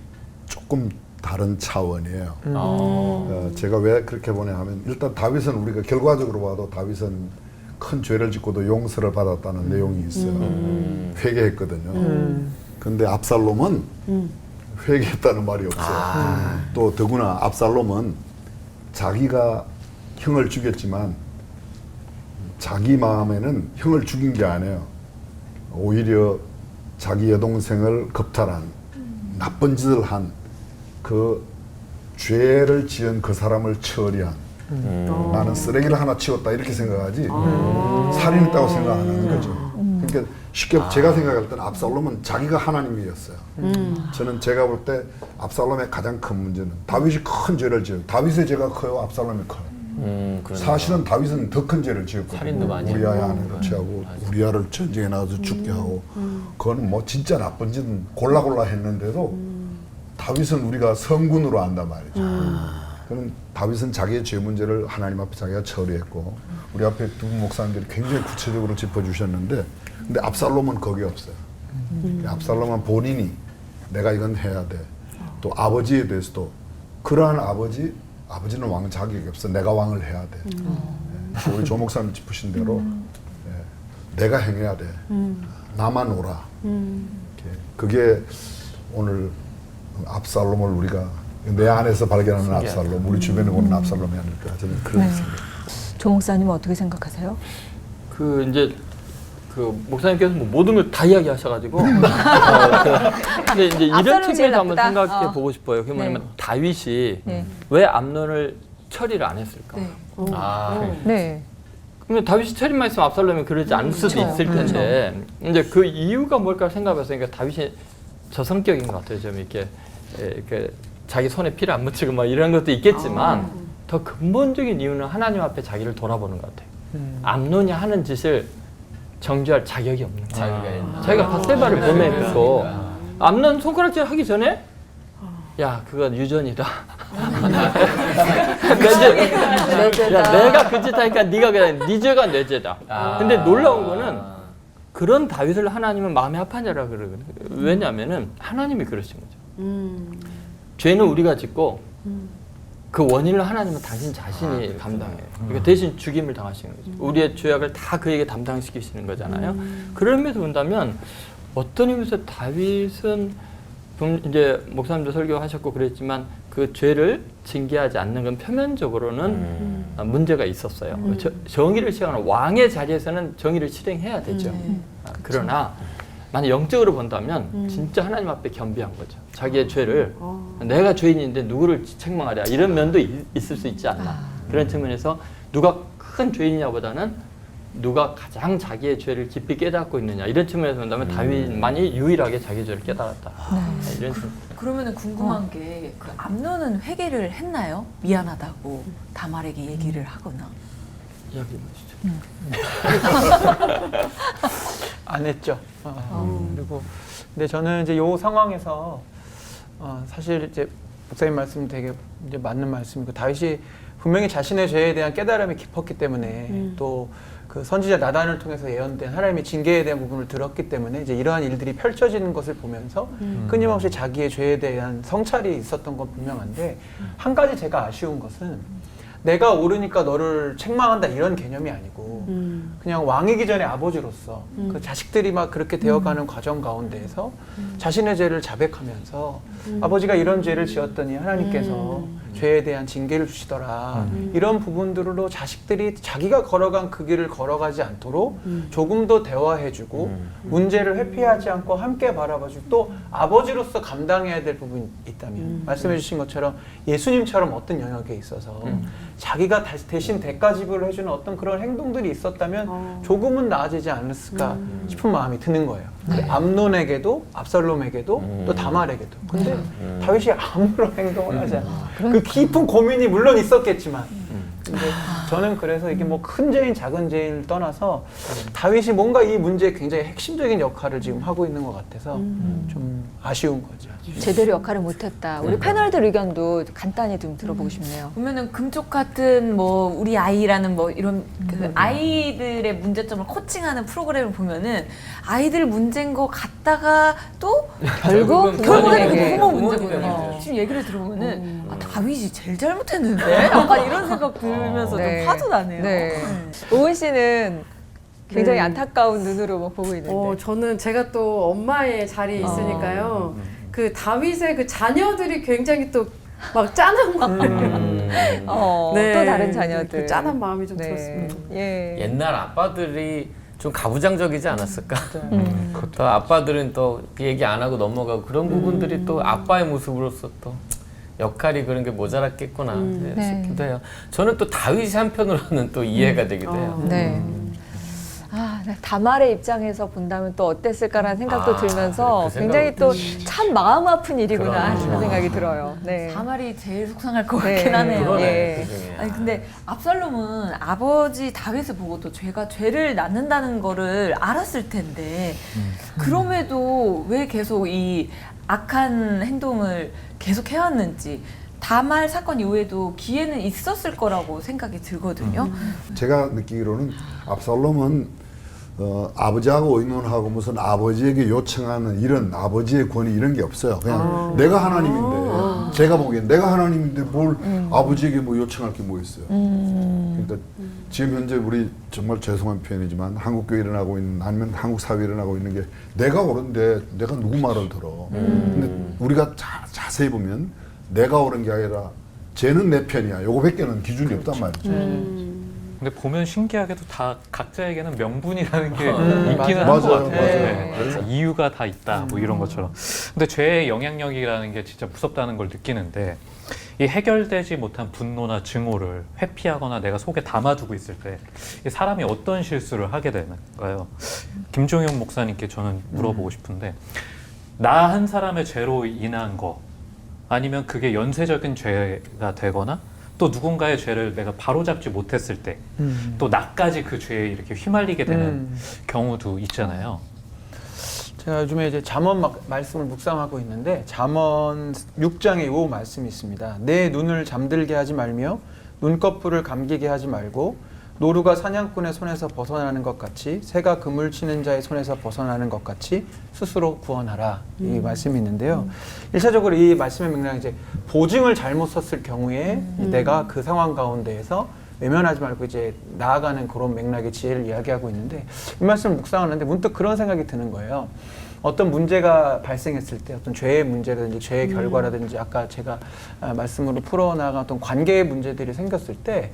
[SPEAKER 8] 조금 다른 차원이에요. 제가 왜 그렇게 보냐 하면 일단 다윗은 우리가 결과적으로 봐도 다윗은 큰 죄를 짓고도 용서를 받았다는 내용이 있어요. 회개했거든요. 근데 압살롬은 회개했다는 말이 없어요. 또 더구나 압살롬은 자기가 형을 죽였지만 자기 마음에는 형을 죽인 게 아니에요. 오히려 자기 여동생을 겁탈한 나쁜 짓을 한 그 죄를 지은 그 사람을 처리한 나는 쓰레기를 하나 치웠다 이렇게 생각하지 살인했다고 생각 안 하는 거죠. 그러니까 쉽게 제가 생각할 때는 압살롬은 자기가 하나님이었어요. 저는 제가 볼 때 압살롬의 가장 큰 문제는 다윗이 큰 죄를 지어요. 다윗의 죄가 커요, 압살롬이 커요. 사실은 다윗은 더 큰 죄를 지었거든요.
[SPEAKER 4] 살인도 많이
[SPEAKER 8] 우리아의 아내를 취하고 우리아를 전쟁에 나가서 죽게 하고 그건 뭐 진짜 나쁜 짓은 골라골라 했는데도 다윗은 우리가 성군으로 안단 말이죠. 그는 다윗은 자기의 죄 문제를 하나님 앞에 자기가 처리했고 우리 앞에 두 목사님들이 굉장히 구체적으로 짚어주셨는데 근데 압살롬은 거기 없어요. 압살롬은 본인이 내가 이건 해야 돼. 또 아버지에 대해서도 그러한 아버지는 왕 자격이 없어. 내가 왕을 해야 돼. 우리 조 목사님 짚으신 대로 내가 행해야 돼. 나만 오라. 그게 오늘 압살롬을 우리가 내 안에서 발견하는 압살롬, 우리 주변에 보는 압살롬이 아닐까 저는 그런 생각.
[SPEAKER 3] 조 목사님은 어떻게 생각하세요?
[SPEAKER 9] 이제 목사님께서 뭐 모든 걸 다 이야기하셔가지고 근데 이제 이런
[SPEAKER 3] 압살롬이 제일
[SPEAKER 9] 측면에서 한번
[SPEAKER 3] 나쁘다?
[SPEAKER 9] 생각해 보고 싶어요. 그게 뭐냐면
[SPEAKER 3] 네.
[SPEAKER 9] 다윗이
[SPEAKER 3] 네.
[SPEAKER 9] 왜 암논을 처리를 안 했을까?
[SPEAKER 3] 네.
[SPEAKER 9] 그러면 다윗이 처리만 했으면 압살롬이 그러지 않을 수도
[SPEAKER 3] 그렇죠.
[SPEAKER 9] 있을 텐데 이제 그 이유가 뭘까 생각해서 그러니까 다윗이 저 성격인 것 같아요. 좀 이렇게 자기 손에 피를 안 묻히고 막 이런 것도 있겠지만 더 근본적인 이유는 하나님 앞에 자기를 돌아보는 것 같아요. 암논이 하는 짓을 정죄할 자격이 없는 거예요. 자기가 바세바를 보내고 암론 손가락질 하기 전에 야 그건 유전이다. 내 죄다. 내가 그 짓 하니까 네가 그냥 네 죄가 내 죄다. 근데 놀라운 거는 그런 다윗을 하나님은 마음이 아파하라 그러거든요. 왜냐하면은 하나님이 그러신 거죠. 죄는 우리가 짓고 그 원인을 하나님은 당신 자신이 감당해요. 그러니까 대신 죽임을 당하시는 거죠. 우리의 죄악을 다 그에게 담당시키시는 거잖아요. 그런 의미에서 본다면 어떤 의미에서 다윗은 이제 목사님도 설교하셨고 그랬지만 그 죄를 징계하지 않는 건 표면적으로는 문제가 있었어요. 정의를 시행하는 왕의 자리에서는 정의를 실행해야 되죠. 그러나 만약 영적으로 본다면 진짜 하나님 앞에 겸비한 거죠. 자기의 죄를 내가 죄인인데 누구를 책망하랴 이런 면도 있을 수 있지 않나. 그런 측면에서 누가 큰 죄인이냐보다는 누가 가장 자기의 죄를 깊이 깨닫고 있느냐 이런 측면에서 본다면 다윗만이 유일하게 자기 죄를 깨달았다. 이런
[SPEAKER 6] 그러면은 궁금한 게 그 암논은 회개를 했나요? 미안하다고 다말에게 얘기를 하거나.
[SPEAKER 9] 이야기 해보시죠.
[SPEAKER 2] 안 했죠. 그리고 근데 저는 이제 요 상황에서 사실 이제 목사님 말씀 되게 이제 맞는 말씀이고 다윗이 분명히 자신의 죄에 대한 깨달음이 깊었기 때문에 또 그 선지자 나단을 통해서 예언된 하나님의 징계에 대한 부분을 들었기 때문에 이제 이러한 일들이 펼쳐지는 것을 보면서 끊임없이 자기의 죄에 대한 성찰이 있었던 건 분명한데 한 가지 제가 아쉬운 것은 내가 옳으니까 너를 책망한다 이런 개념이 아니고 그냥 왕이기 전에 아버지로서 그 자식들이 막 그렇게 되어가는 과정 가운데에서 자신의 죄를 자백하면서 아버지가 이런 죄를 지었더니 하나님께서 죄에 대한 징계를 주시더라 이런 부분들로 자식들이 자기가 걸어간 그 길을 걸어가지 않도록 조금 더 대화해주고 문제를 회피하지 않고 함께 바라봐주고 또 아버지로서 감당해야 될 부분이 있다면 말씀해 주신 것처럼 예수님처럼 어떤 영역에 있어서 자기가 대신 대가지불을 해주는 어떤 그런 행동들이 있었다면 조금은 나아지지 않았을까 싶은 마음이 드는 거예요. 암논에게도 압살롬에게도 또 다말에게도. 근데 다윗이 아무런 행동을 하지 않아. 그 깊은 고민이 물론 있었겠지만 근데 저는 그래서 이게 뭐 큰 죄인 작은 죄인을 떠나서 다윗이 뭔가 이 문제에 굉장히 핵심적인 역할을 지금 하고 있는 것 같아서 좀 아쉬운 거죠.
[SPEAKER 3] 제대로 역할을 못했다. 우리 패널들 의견도 간단히 좀 들어보고 싶네요.
[SPEAKER 6] 보면은 금쪽 같은 뭐 우리 아이라는 뭐 이런 그 아이들의 문제점을 코칭하는 프로그램을 보면은 아이들 문제인 거 같다가 또
[SPEAKER 3] 결국
[SPEAKER 6] 결국에는 그
[SPEAKER 3] 부모에게.
[SPEAKER 6] 부모
[SPEAKER 4] 부모님의
[SPEAKER 6] 문제거든요.
[SPEAKER 4] 문제.
[SPEAKER 6] 지금 얘기를 들어보면은 아, 다윗이 제일 잘못했는데 약간 이런 생각 들면서
[SPEAKER 3] 네.
[SPEAKER 6] 좀 화도 나네요.
[SPEAKER 3] 네. 오은 씨는 굉장히
[SPEAKER 7] 네.
[SPEAKER 3] 안타까운 눈으로 막 보고 있는데.
[SPEAKER 7] 저는 제가 또 엄마의 자리에 있으니까요. 그 다윗의 그 자녀들이 굉장히 또 막 짠한 마음. 네.
[SPEAKER 3] 또 다른 자녀들.
[SPEAKER 7] 그 짠한 마음이 좀
[SPEAKER 3] 네.
[SPEAKER 7] 들었습니다.
[SPEAKER 3] 예.
[SPEAKER 4] 옛날 아빠들이 좀 가부장적이지 않았을까?
[SPEAKER 2] 그것도
[SPEAKER 4] 또 아빠들은 또 얘기 안 하고 넘어가고 그런 부분들이 또 아빠의 모습으로서 또 역할이 그런 게 모자랐겠구나 싶기도 해요. 저는 또 다윗이 한편으로는 또 이해가 되기도 해요.
[SPEAKER 3] 네. 아, 네. 다말의 입장에서 본다면 또 어땠을까라는 생각도 들면서
[SPEAKER 4] 그
[SPEAKER 3] 굉장히
[SPEAKER 4] 생각은
[SPEAKER 3] 또 참 마음 아픈 일이구나
[SPEAKER 4] 그러네.
[SPEAKER 3] 싶은 생각이 들어요. 네.
[SPEAKER 6] 다말이 제일 속상할 것
[SPEAKER 3] 네.
[SPEAKER 6] 같긴 하네요.
[SPEAKER 4] 그러네.
[SPEAKER 3] 예.
[SPEAKER 4] 그 중에.
[SPEAKER 6] 아니 근데 압살롬은 아버지 다윗을 보고도 죄가 죄를 낳는다는 거를 알았을 텐데 그럼에도 왜 계속 이 악한 행동을 계속 해왔는지 다말 사건 이후에도 기회는 있었을 거라고 생각이 들거든요.
[SPEAKER 8] 제가 느끼기로는 압살롬은 아버지하고 의논하고 무슨 아버지에게 요청하는 이런 아버지의 권위 이런 게 없어요. 그냥 내가 하나님인데 제가 보기엔 내가 하나님인데 뭘 아버지에게 뭐 요청할 게 뭐 있어요. 그러니까 지금 현재 우리 정말 죄송한 표현이지만 한국 교회 일어나고 있는 아니면 한국 사회 일어나고 있는 게 내가 옳은데 내가 누구 말을 들어. 근데 우리가 자세히 보면 내가 옳은 게 아니라 쟤는 내 편이야. 요거밖에는 기준이 없단 말이죠.
[SPEAKER 5] 근데 보면 신기하게도 다 각자에게는 명분이라는 게 있기는 한
[SPEAKER 8] 맞아요.
[SPEAKER 5] 것 같아요.
[SPEAKER 8] 맞아요.
[SPEAKER 5] 네. 이유가 다 있다, 뭐 이런 것처럼. 근데 죄의 영향력이라는 게 진짜 무섭다는 걸 느끼는데 이 해결되지 못한 분노나 증오를 회피하거나 내가 속에 담아두고 있을 때 이 사람이 어떤 실수를 하게 되는가요? 김종현 목사님께 저는 물어보고 싶은데 나 한 사람의 죄로 인한 거 아니면 그게 연쇄적인 죄가 되거나 또 누군가의 죄를 내가 바로잡지 못했을 때 또 나까지 그 죄에 이렇게 휘말리게 되는 경우도 있잖아요.
[SPEAKER 2] 제가 요즘에 이제 잠언 말씀을 묵상하고 있는데 잠언 6장에 이 말씀이 있습니다. 내 눈을 잠들게 하지 말며 눈꺼풀을 감기게 하지 말고 노루가 사냥꾼의 손에서 벗어나는 것 같이 새가 그물 치는 자의 손에서 벗어나는 것 같이 스스로 구원하라. 이 말씀이 있는데요. 1차적으로 이 말씀의 맥락은 이제 보증을 잘못 썼을 경우에 내가 그 상황 가운데에서 외면하지 말고 이제 나아가는 그런 맥락의 지혜를 이야기하고 있는데 이 말씀을 묵상하는데 문득 그런 생각이 드는 거예요. 어떤 문제가 발생했을 때 어떤 죄의 문제라든지 죄의 결과라든지 아까 제가 말씀으로 풀어나갔던 관계의 문제들이 생겼을 때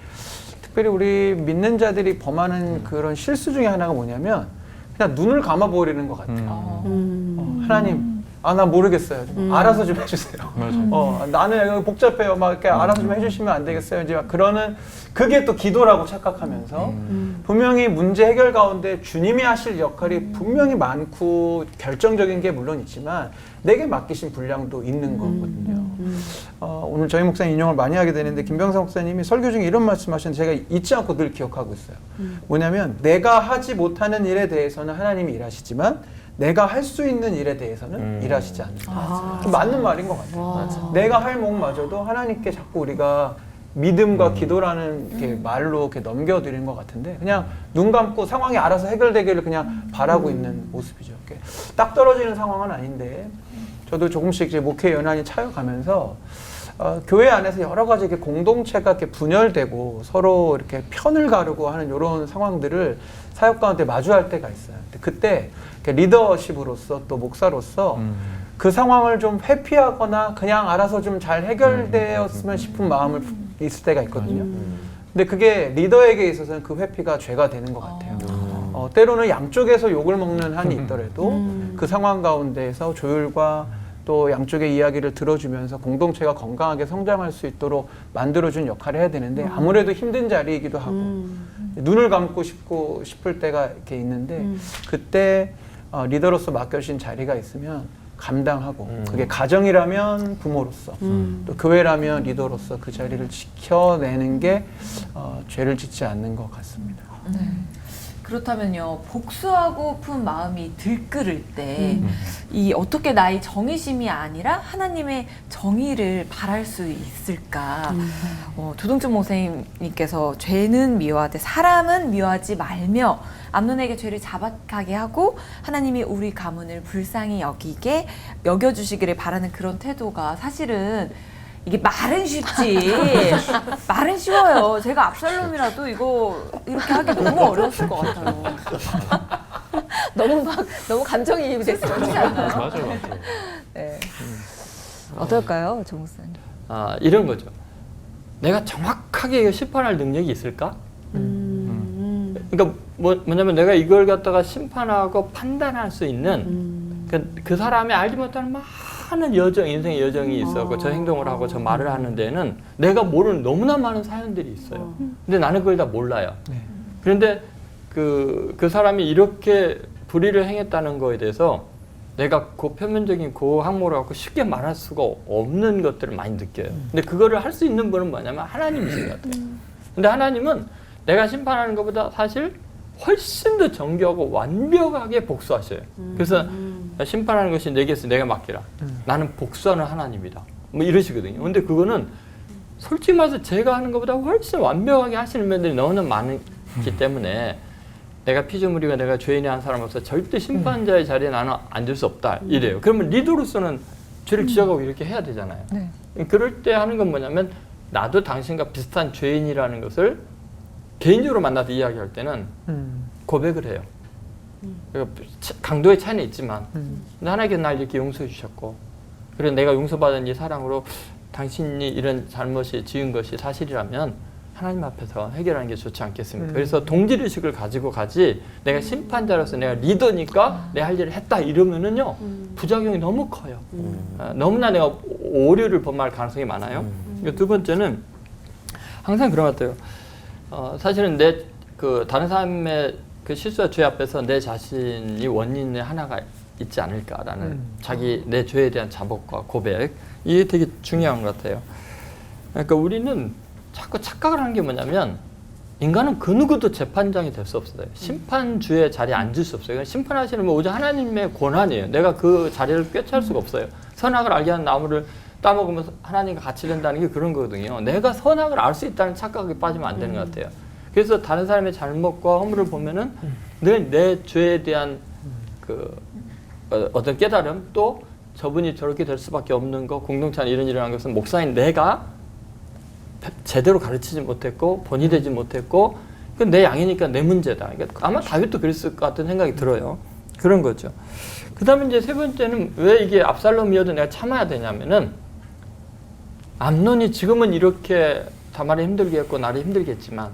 [SPEAKER 2] 특별히 우리 믿는 자들이 범하는 그런 실수 중에 하나가 뭐냐면 그냥 눈을 감아버리는 것 같아요. 하나님, 나 모르겠어요. 알아서 좀 해주세요. 나는 여기 복잡해요. 막 이렇게 알아서 좀 해주시면 안 되겠어요. 이제 막 그러는 그게 또 기도라고 착각하면서 분명히 문제 해결 가운데 주님이 하실 역할이 분명히 많고 결정적인 게 물론 있지만 내게 맡기신 분량도 있는 거거든요. 오늘 저희 목사님 인용을 많이 하게 되는데 김병사 목사님이 설교 중에 이런 말씀하셨는데 제가 잊지 않고 늘 기억하고 있어요. 뭐냐면 내가 하지 못하는 일에 대해서는 하나님이 일하시지만 내가 할 수 있는 일에 대해서는 일하시지 않는다. 맞는 말인 것 같아요. 내가 할 몫마저도 하나님께 자꾸 우리가 믿음과 기도라는 이렇게 말로 이렇게 넘겨드리는 것 같은데 그냥 눈 감고 상황이 알아서 해결되기를 그냥 바라고 있는 모습이죠. 이렇게 딱 떨어지는 상황은 아닌데 저도 조금씩 이제 목회 연한이 차여가면서 교회 안에서 여러 가지 이렇게 공동체가 이렇게 분열되고 서로 이렇게 편을 가르고 하는 이런 상황들을 사역 가운데 마주할 때가 있어요. 그때 리더십으로서 또 목사로서 그 상황을 좀 회피하거나 그냥 알아서 좀 잘 해결되었으면 싶은 마음을 있을 때가 있거든요. 근데 그게 리더에게 있어서는 그 회피가 죄가 되는 것 같아요. 때로는 양쪽에서 욕을 먹는 한이 있더라도 그 상황 가운데에서 조율과 또 양쪽의 이야기를 들어주면서 공동체가 건강하게 성장할 수 있도록 만들어준 역할을 해야 되는데 아무래도 힘든 자리이기도 하고 눈을 감고 싶을 때가 이렇게 있는데 그때 리더로서 맡겨주신 자리가 있으면 감당하고 그게 가정이라면 부모로서 또 교회라면 리더로서 그 자리를 지켜내는 게 죄를 짓지 않는 것 같습니다.
[SPEAKER 6] 그렇다면요, 복수하고픈 마음이 들끓을 때 이 어떻게 나의 정의심이 아니라 하나님의 정의를 바랄 수 있을까? 조동준 목사님께서 죄는 미워하되 사람은 미워하지 말며 암논에게 죄를 자박하게 하고 하나님이 우리 가문을 불쌍히 여겨주시기를 바라는 그런 태도가 사실은 이게 말은 쉽지 말은 쉬워요. 제가 압살롬이라도 이거 이렇게 하기 너무 어려웠을 것 같아요.
[SPEAKER 3] 너무 감정이입이 됐어요. 그렇지 않아요?
[SPEAKER 5] 맞아요.
[SPEAKER 3] 네. 어떨까요, 조 목사님?
[SPEAKER 9] 이런 거죠. 내가 정확하게 심판할 능력이 있을까? 그러니까 뭐냐면 내가 이걸 갖다가 심판하고 판단할 수 있는 그 사람이 알지 못하는 많은 인생의 여정이 있었고 저 행동을 하고 저 말을 하는 데는 내가 모르는 너무나 많은 사연들이 있어요. 근데 나는 그걸 다 몰라요. 그런데 그 사람이 이렇게 불의를 행했다는 거에 대해서 내가 그 표면적인 그 항목을 갖고 쉽게 말할 수가 없는 것들을 많이 느껴요. 근데 그거를 할 수 있는 분은 뭐냐면 하나님이신 것 같아요. 근데 하나님은 내가 심판하는 것보다 사실 훨씬 더 정교하고 완벽하게 복수하셔요. 그래서 심판하는 것이 내게서 내가 맡기라. 나는 복수하는 하나님이다. 뭐 이러시거든요. 근데 그거는 솔직히 말해서 제가 하는 것보다 훨씬 완벽하게 하시는 면들이 너무나 많기 때문에 내가 피조물이고 내가 죄인이 한 사람으로서 절대 심판자의 자리에 나는 앉을 수 없다. 이래요. 그러면 리더로서는 죄를 지적하고 이렇게 해야 되잖아요.
[SPEAKER 3] 네.
[SPEAKER 9] 그럴 때 하는 건 뭐냐면 나도 당신과 비슷한 죄인이라는 것을 개인적으로 만나서 이야기할 때는 고백을 해요. 그러니까 강도의 차이는 있지만 근데 하나님께서 날 이렇게 용서해 주셨고 그리고 내가 용서받은 이 사랑으로 당신이 이런 잘못이 지은 것이 사실이라면 하나님 앞에서 해결하는 게 좋지 않겠습니까? 그래서 동질의식을 가지고 가지 내가 심판자로서 내가 리더니까 내 할 일을 했다 이러면은요 부작용이 너무 커요. 너무나 내가 오류를 범할 가능성이 많아요. 두 번째는 항상 그런 것 같아요. 사실은 다른 사람의 그 실수와 죄 앞에서 내 자신이 원인의 하나가 있지 않을까라는 내 죄에 대한 자복과 고백 이게 되게 중요한 것 같아요. 그러니까 우리는 자꾸 착각을 하는 게 뭐냐면 인간은 그 누구도 재판장이 될 수 없어요. 심판주의 자리에 앉을 수 없어요. 심판하시는 건 오직 하나님의 권한이에요. 내가 그 자리를 꿰찰 수가 없어요. 선악을 알게 하는 나무를 따먹으면 하나님과 같이 된다는 게 그런 거거든요. 내가 선악을 알 수 있다는 착각에 빠지면 안 되는 것 같아요. 그래서 다른 사람의 잘못과 허물을 보면은 늘 내 죄에 대한 그 어떤 깨달음, 또 저분이 저렇게 될 수밖에 없는 거, 공동체 안에 이런 일을 한 것은 목사인 내가 제대로 가르치지 못했고 본이 되지 못했고 그건 내 양이니까 내 문제다. 그러니까 아마 다윗도 그랬을 것 같은 생각이 들어요. 그런 거죠. 그 다음에 이제 세 번째는 왜 이게 압살롬이어도 내가 참아야 되냐면은 암논이 지금은 이렇게 다말을 힘들게 했고 나를 힘들게 했지만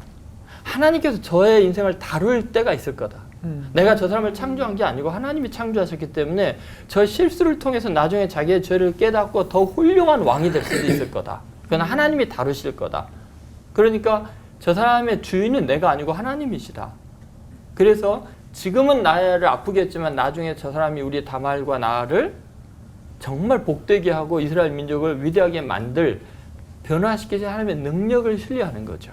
[SPEAKER 9] 하나님께서 저의 인생을 다룰 때가 있을 거다. 내가 저 사람을 창조한 게 아니고 하나님이 창조하셨기 때문에 저 실수를 통해서 나중에 자기의 죄를 깨닫고 더 훌륭한 왕이 될 수도 있을 거다. 그건 하나님이 다루실 거다. 그러니까 저 사람의 주인은 내가 아니고 하나님이시다. 그래서 지금은 나를 아프게 했지만 나중에 저 사람이 우리 다말과 나를 정말 복되게 하고 이스라엘 민족을 위대하게 만들 변화시키신 하나님의 능력을 신뢰하는 거죠.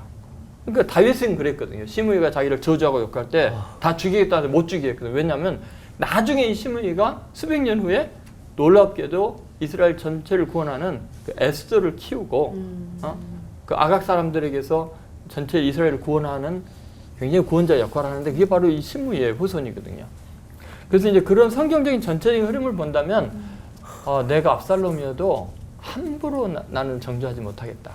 [SPEAKER 9] 그러니까 다윗은 그랬거든요. 시므이가 자기를 저주하고 욕할 때 다 죽이겠다는데 못 죽이게 했거든요. 왜냐하면 나중에 이 시므이가 수백 년 후에 놀랍게도 이스라엘 전체를 구원하는 그 에스더를 키우고 그 아각 사람들에게서 전체 이스라엘을 구원하는 굉장히 구원자 역할을 하는데 그게 바로 이 시므이의 후손이거든요. 그래서 이제 그런 성경적인 전체적인 흐름을 본다면 내가 압살롬이어도 함부로 나는 정죄하지 못하겠다.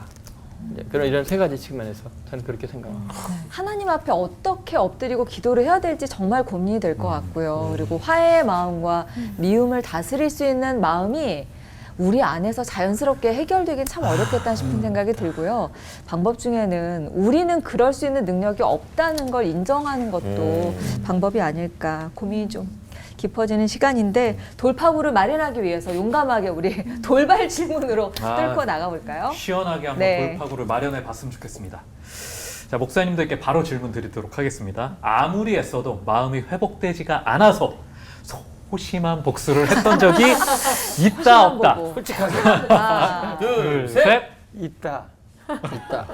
[SPEAKER 9] 그런 이런 세 가지 측면에서 저는 그렇게 생각합니다.
[SPEAKER 3] 하나님 앞에 어떻게 엎드리고 기도를 해야 될지 정말 고민이 될 것 같고요. 그리고 화해의 마음과 미움을 다스릴 수 있는 마음이 우리 안에서 자연스럽게 해결되긴 참 어렵겠다 싶은 생각이 들고요. 방법 중에는 우리는 그럴 수 있는 능력이 없다는 걸 인정하는 것도 방법이 아닐까 고민이 좀 깊어지는 시간인데 돌파구를 마련하기 위해서 용감하게 우리 돌발 질문으로 뚫고 나가볼까요?
[SPEAKER 5] 시원하게 한번
[SPEAKER 3] 네.
[SPEAKER 5] 돌파구를 마련해 봤으면 좋겠습니다. 자, 목사님들께 바로 질문 드리도록 하겠습니다. 아무리 애써도 마음이 회복되지가 않아서 소심한 복수를 했던 적이 있다 없다.
[SPEAKER 3] 보고.
[SPEAKER 4] 솔직하게.
[SPEAKER 3] 하나,
[SPEAKER 4] 둘,
[SPEAKER 5] 둘,
[SPEAKER 4] 셋.
[SPEAKER 5] 셋.
[SPEAKER 2] 있다.
[SPEAKER 3] 있다.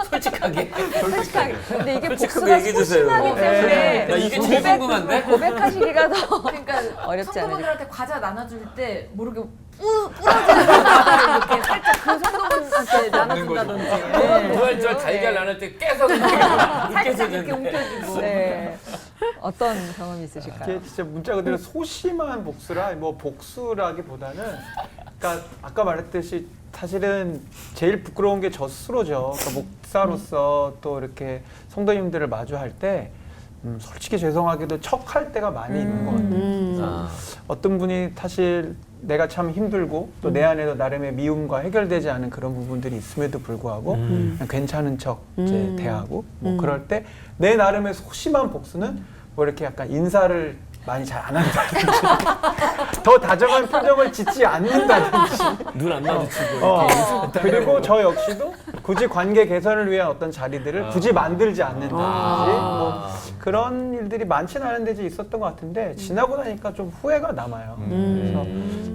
[SPEAKER 4] 솔직하게.
[SPEAKER 3] 솔직하게. 근데 이게
[SPEAKER 4] 솔직하게
[SPEAKER 3] 복수가
[SPEAKER 4] 얘기해 주세요.
[SPEAKER 3] 소심하기 때문에
[SPEAKER 4] 나 이게 제일 궁금한데?
[SPEAKER 3] 고백하시기가 더
[SPEAKER 6] 그러니까
[SPEAKER 3] 어렵지 않을까.
[SPEAKER 6] 성도분들한테 과자 나눠줄 때 모르게 부러지는 과자를 이렇게 살짝 그 성도분한테 나눠준다든지.
[SPEAKER 4] 두알두알 달걀 나눌 때 계속
[SPEAKER 6] 살짝 이렇게
[SPEAKER 4] 움켜쥐는데.
[SPEAKER 6] 움켜쥐고.
[SPEAKER 3] 네. 어떤 경험이 있으실까요?
[SPEAKER 2] 이게 진짜 문자 그대로 소심한 복수라 뭐 복수라기보다는 그러니까 아까 말했듯이 사실은 제일 부끄러운 게 저 스스로죠. 그러니까 목사로서 또 이렇게 성도님들을 마주할 때 솔직히 죄송하게도 척할 때가 많이 있는 것 같아요. 어떤 분이 사실 내가 참 힘들고 또 내 안에도 나름의 미움과 해결되지 않은 그런 부분들이 있음에도 불구하고 그냥 괜찮은 척 이제 대하고 뭐 그럴 때 내 나름의 소심한 복수는 뭐 이렇게 약간 인사를 많이 잘 안 한다든지 더 다정한 표정을 짓지 않는다든지
[SPEAKER 4] 눈 안 마주치고.
[SPEAKER 2] 그리고 저 역시도 굳이 관계 개선을 위한 어떤 자리들을 굳이 만들지 않는다든지 뭐 그런 일들이 많지는 않은데 이제 있었던 것 같은데 지나고 나니까 좀 후회가 남아요. 그래서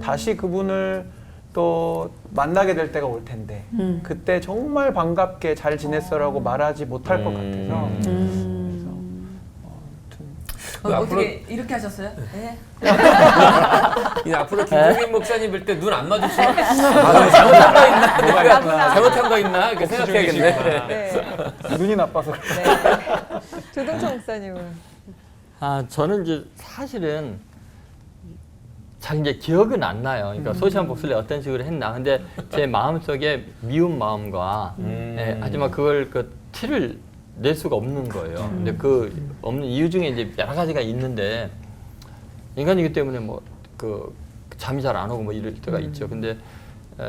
[SPEAKER 2] 다시 그분을 또 만나게 될 때가 올 텐데 그때 정말 반갑게 잘 지냈어라고 말하지 못할 것 같아서
[SPEAKER 6] 어떻게 이렇게 하셨어요? 네.
[SPEAKER 4] 이제 앞으로 김종인 목사님 볼 때 눈 안 마주치면 잘못한 거 있나? 뭐가 잘못한 거 있나? 이렇게 생각해야겠네.
[SPEAKER 3] 네.
[SPEAKER 2] 눈이 나빠서
[SPEAKER 3] 네. 조동철 목사님은
[SPEAKER 9] 저는 이제 사실은 잘 이제 기억은 안 나요. 그러니까 소심한 복수를 어떤 식으로 했나. 근데 제 마음속에 미운 마음과 하지만 그걸 그 티를 낼 수가 없는 거예요. 근데 그 없는 이유 중에 이제 여러 가지가 있는데 인간이기 때문에 뭐 그 잠이 잘 안 오고 뭐 이럴 때가 있죠. 근데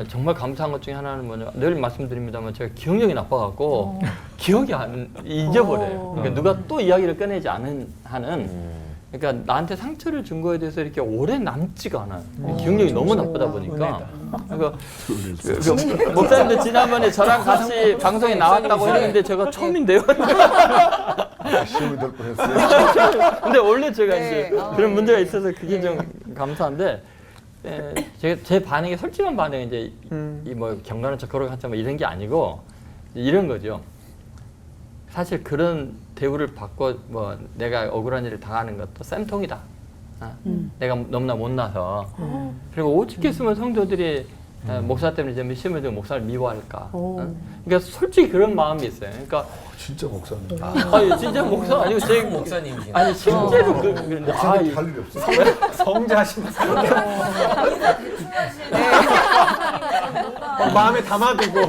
[SPEAKER 9] 정말 감사한 것 중에 하나는 뭐냐, 늘 말씀드립니다만 제가 기억력이 나빠갖고 기억이 안 잊어버려요. 그러니까 누가 또 이야기를 꺼내지 않은 한은 그러니까 나한테 상처를 준 거에 대해서 이렇게 오래 남지가 않아요. 기억력이 너무 나쁘다 보니까. 그러니까 목사님들 지난번에 저랑 같이 방송에 나왔다고 했는데 제가 처음인데요.
[SPEAKER 8] 시험이 될 뻔했어요.
[SPEAKER 9] 근데 원래 제가
[SPEAKER 3] 네.
[SPEAKER 9] 이제 그런 문제가 있어서 그게 좀 감사한데 제 반응이 솔직한 반응이 이제 이 뭐 경건한 척 걸어갔자 뭐 이런 게 아니고 이런 거죠. 사실 그런 대우를 받고 뭐 내가 억울한 일을 당하는 것도 쌤통이다. 내가 너무나 못나서. 그리고 오죽했으면 성도들이 목사 때문에 이제 시험에 들면 목사를 미워할까. 그러니까 솔직히 그런 마음이 있어요. 그러니까
[SPEAKER 8] 진짜 목사님.
[SPEAKER 9] 아니 진짜 목사 아니고 제
[SPEAKER 4] 목사님이신
[SPEAKER 9] 아니 실제로 그런데
[SPEAKER 8] 할 일이 없어.
[SPEAKER 2] 성자신 마음에 담아두고.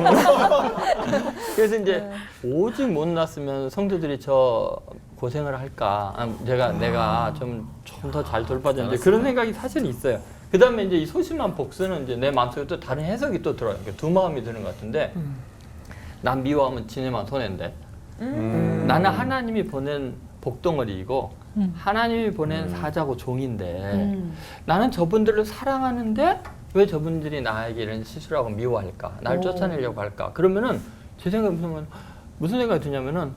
[SPEAKER 9] 그래서 이제 오직 못 났으면 성도들이 저 고생을 할까. 내가 좀 더 잘 돌봐줬는데 그런 생각이 사실 있어요. 그 다음에 이제 이 소심한 복수는 이제 내 마음속에 또 다른 해석이 또 들어요. 그러니까 두 마음이 드는 것 같은데 난 미워하면 지네만 손해인데 나는 하나님이 보낸 복덩어리이고 하나님이 보낸 사자고 종인데 나는 저분들을 사랑하는데 왜 저분들이 나에게 이런 실수를 하고 미워할까? 나를 쫓아내려고 할까? 그러면은 제 생각에 무슨 생각이 드냐면은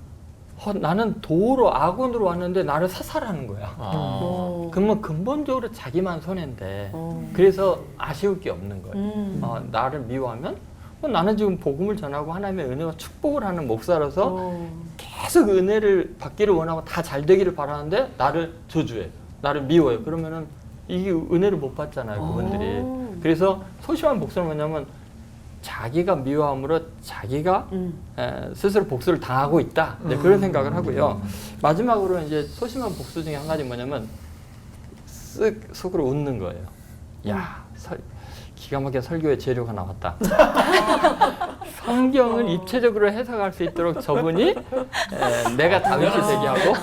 [SPEAKER 9] 나는 도로 악원으로 왔는데 나를 사살하는 거야. 그러면 근본적으로 자기만 손해인데 그래서 아쉬울 게 없는 거예요. 나를 미워하면 나는 지금 복음을 전하고 하나님의 은혜와 축복을 하는 목사라서 계속 은혜를 받기를 원하고 다 잘 되기를 바라는데 나를 저주해. 나를 미워해. 그러면은 이게 은혜를 못 받잖아요, 그분들이. 그래서 소심한 복수는 뭐냐면 자기가 미워함으로 자기가 스스로 복수를 당하고 있다. 네, 그런 생각을 하고요. 마지막으로 이제 소심한 복수 중에 한 가지 뭐냐면 쓱 속으로 웃는 거예요. 야, 기가 막힌 설교의 재료가 나왔다. 성경을 입체적으로 해석할 수 있도록 저분이 내가 다윗이 되게 하고.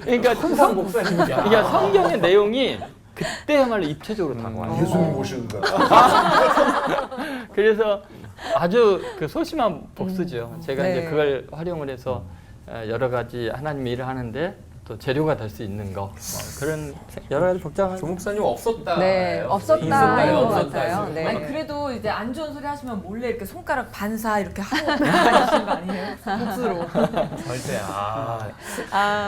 [SPEAKER 9] 그러니까 성상 목사님. 그러니까 성경의 내용이 그때야말로 입체적으로 다가와요.
[SPEAKER 8] 예수님 모시는다.
[SPEAKER 9] 그래서 아주 그 소심한 복수죠. 제가 이제 그걸 활용을 해서 여러 가지 하나님의 일을 하는데 또 재료가 될 수 있는 거 그런 여러 가지 복잡한.
[SPEAKER 4] 조 목사님 없었다.
[SPEAKER 3] 네, 없었다인 것 같아요. 네.
[SPEAKER 6] 아니 그래도 이제 안 좋은 소리 하시면 몰래 이렇게 손가락 반사 이렇게 하고 다니시는 거 아니에요? 복수로.
[SPEAKER 4] 절대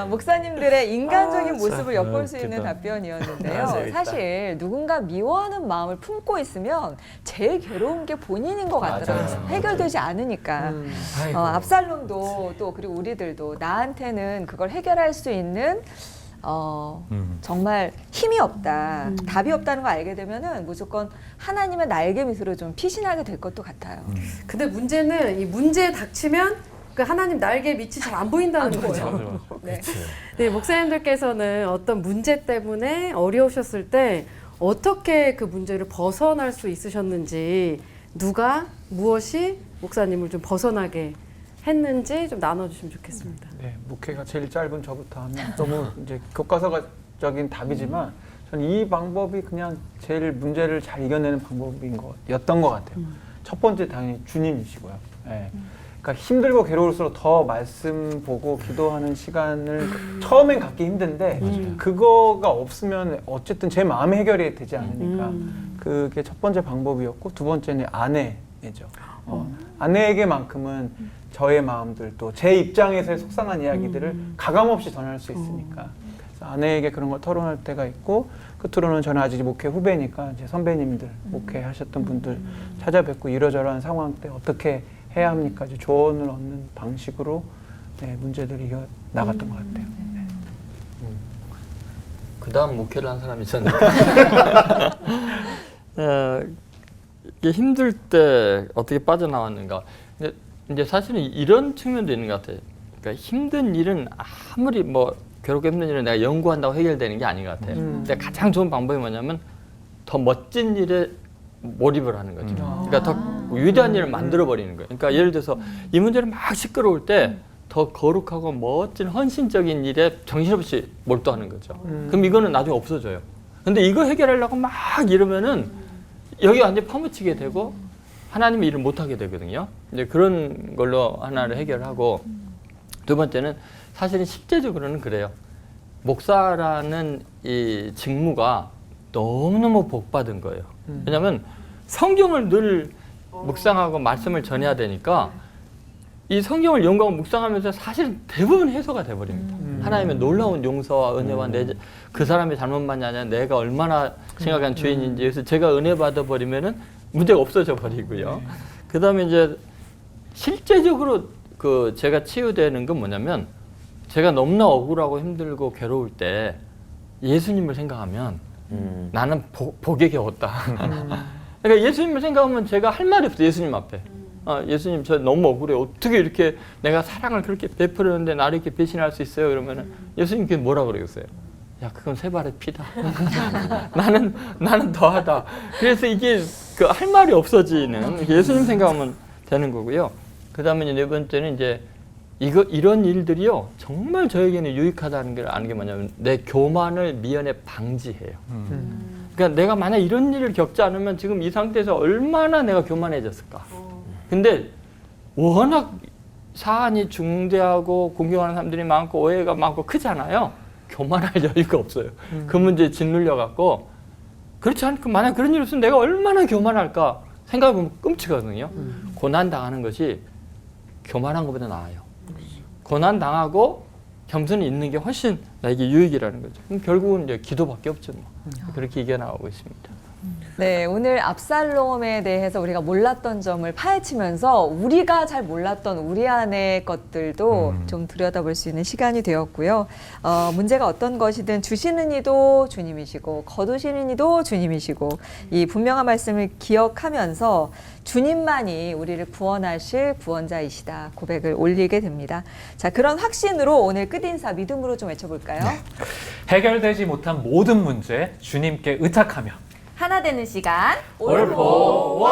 [SPEAKER 3] 목사님들의 인간적인 모습을 엿볼 수 있는 답변이었는데요. 사실 누군가 미워하는 마음을 품고 있으면 제일 괴로운 게 본인인 것 같더라고요. 해결되지 않으니까. 압살롬도 또 그리고 우리들도 나한테는 그걸 해결할 수 있는 정말 힘이 없다, 답이 없다는 걸 알게 되면은 무조건 하나님의 날개 밑으로 좀 피신하게 될 것도 같아요.
[SPEAKER 7] 근데 문제는 이 문제에 닥치면 그 하나님 날개 밑이 잘 안 보인다는 거죠. 네. 네, 목사님들께서는 어떤 문제 때문에 어려우셨을 때 어떻게 그 문제를 벗어날 수 있으셨는지, 누가 무엇이 목사님을 좀 벗어나게 했는지 좀 나눠주시면 좋겠습니다.
[SPEAKER 2] 네, 목회가 제일 짧은 저부터 하면 너무 이제 교과서적인 답이지만 저는 이 방법이 그냥 제일 문제를 잘 이겨내는 방법이었던 것 같아요. 첫 번째 당연히 주님이시고요. 네. 그러니까 힘들고 괴로울수록 더 말씀 보고 기도하는 시간을 처음엔 갖기 힘든데 그거가 없으면 어쨌든 제 마음의 해결이 되지 않으니까 그게 첫 번째 방법이었고, 두 번째는 아내죠. 아내에게만큼은 저의 마음들 또 제 입장에서의 속상한 이야기들을 가감없이 전할 수 있으니까 그래서 아내에게 그런 걸 토론할 때가 있고, 끝으로는 저는 아직 목회 후배니까 제 선배님들 목회하셨던 분들 찾아뵙고 이러저러한 상황 때 어떻게 해야 합니까? 이제 조언을 얻는 방식으로 문제들을 이겨 나갔던 것 같아요. 네.
[SPEAKER 9] 그 다음 목회를 한 사람이 있었는데 이게 힘들 때 어떻게 빠져나왔는가. 근데 이제 사실은 이런 측면도 있는 것 같아요. 그러니까 힘든 일은 아무리 뭐 괴롭게 힘든 일은 내가 연구한다고 해결되는 게 아닌 것 같아요. 근데 가장 좋은 방법이 뭐냐면 더 멋진 일에 몰입을 하는 거죠. 그러니까 더 위대한 일을 만들어 버리는 거예요. 그러니까 예를 들어서 이 문제를 막 시끄러울 때 더 거룩하고 멋진 헌신적인 일에 정신없이 몰두하는 거죠. 그럼 이거는 나중에 없어져요. 근데 이거 해결하려고 막 이러면은 여기 완전히 파묻히게 되고 하나님의 일을 못하게 되거든요. 이제 그런 걸로 하나를 해결하고, 두 번째는 사실은 실제적으로는 그래요. 목사라는 이 직무가 너무너무 복받은 거예요. 왜냐하면 성경을 늘 묵상하고 말씀을 전해야 되니까 이 성경을 연구하고 묵상하면서 사실 대부분 해소가 돼버립니다. 하나님의 놀라운 용서와 은혜와 그 사람의 잘못만이 아니라 내가 얼마나 심각한 죄인인지, 그래서 제가 은혜 받아버리면은 문제가 없어져 버리고요. 그 다음에 이제 실제적으로 그 제가 치유되는 건 뭐냐면 제가 너무나 억울하고 힘들고 괴로울 때 예수님을 생각하면 나는 복에 겨웠다. 그러니까 예수님을 생각하면 제가 할 말이 없어요. 예수님 앞에. 예수님 저 너무 억울해. 어떻게 이렇게 내가 사랑을 그렇게 베풀었는데 나를 이렇게 배신할 수 있어요? 그러면은 예수님께 뭐라 그러겠어요? 야 그건 세 발의 피다. 나는 더하다. 그래서 이게 그 할 말이 없어지는 예수님 생각하면 되는 거고요. 그다음에 이제 네 번째는 이제 이런 일들이요 정말 저에게는 유익하다는 걸 아는 게 뭐냐면 내 교만을 미연에 방지해요. 그러니까 내가 만약 이런 일을 겪지 않으면 지금 이 상태에서 얼마나 내가 교만해졌을까. 근데 워낙 사안이 중대하고 공경하는 사람들이 많고 오해가 많고 크잖아요. 교만할 여유가 없어요. 그 문제에 짓눌려 갖고 그렇지 않고 만약 그런 일이 없으면 내가 얼마나 교만할까 생각해보면 끔찍하거든요. 고난 당하는 것이 교만한 것보다 나아요. 고난 당하고 겸손히 있는 게 훨씬 나에게 유익이라는 거죠. 그럼 결국은 이제 기도밖에 없죠. 뭐. 그렇게 이겨나가고 있습니다.
[SPEAKER 3] 네, 오늘 압살롬에 대해서 우리가 몰랐던 점을 파헤치면서 우리가 잘 몰랐던 우리 안의 것들도 좀 들여다볼 수 있는 시간이 되었고요. 문제가 어떤 것이든 주시는 이도 주님이시고 거두시는 이도 주님이시고 이 분명한 말씀을 기억하면서 주님만이 우리를 구원하실 구원자이시다 고백을 올리게 됩니다. 자, 그런 확신으로 오늘 끝인사 믿음으로 좀 외쳐볼까요?
[SPEAKER 5] 해결되지 못한 모든 문제 주님께 의탁하며
[SPEAKER 6] 하나 되는 시간
[SPEAKER 4] 올포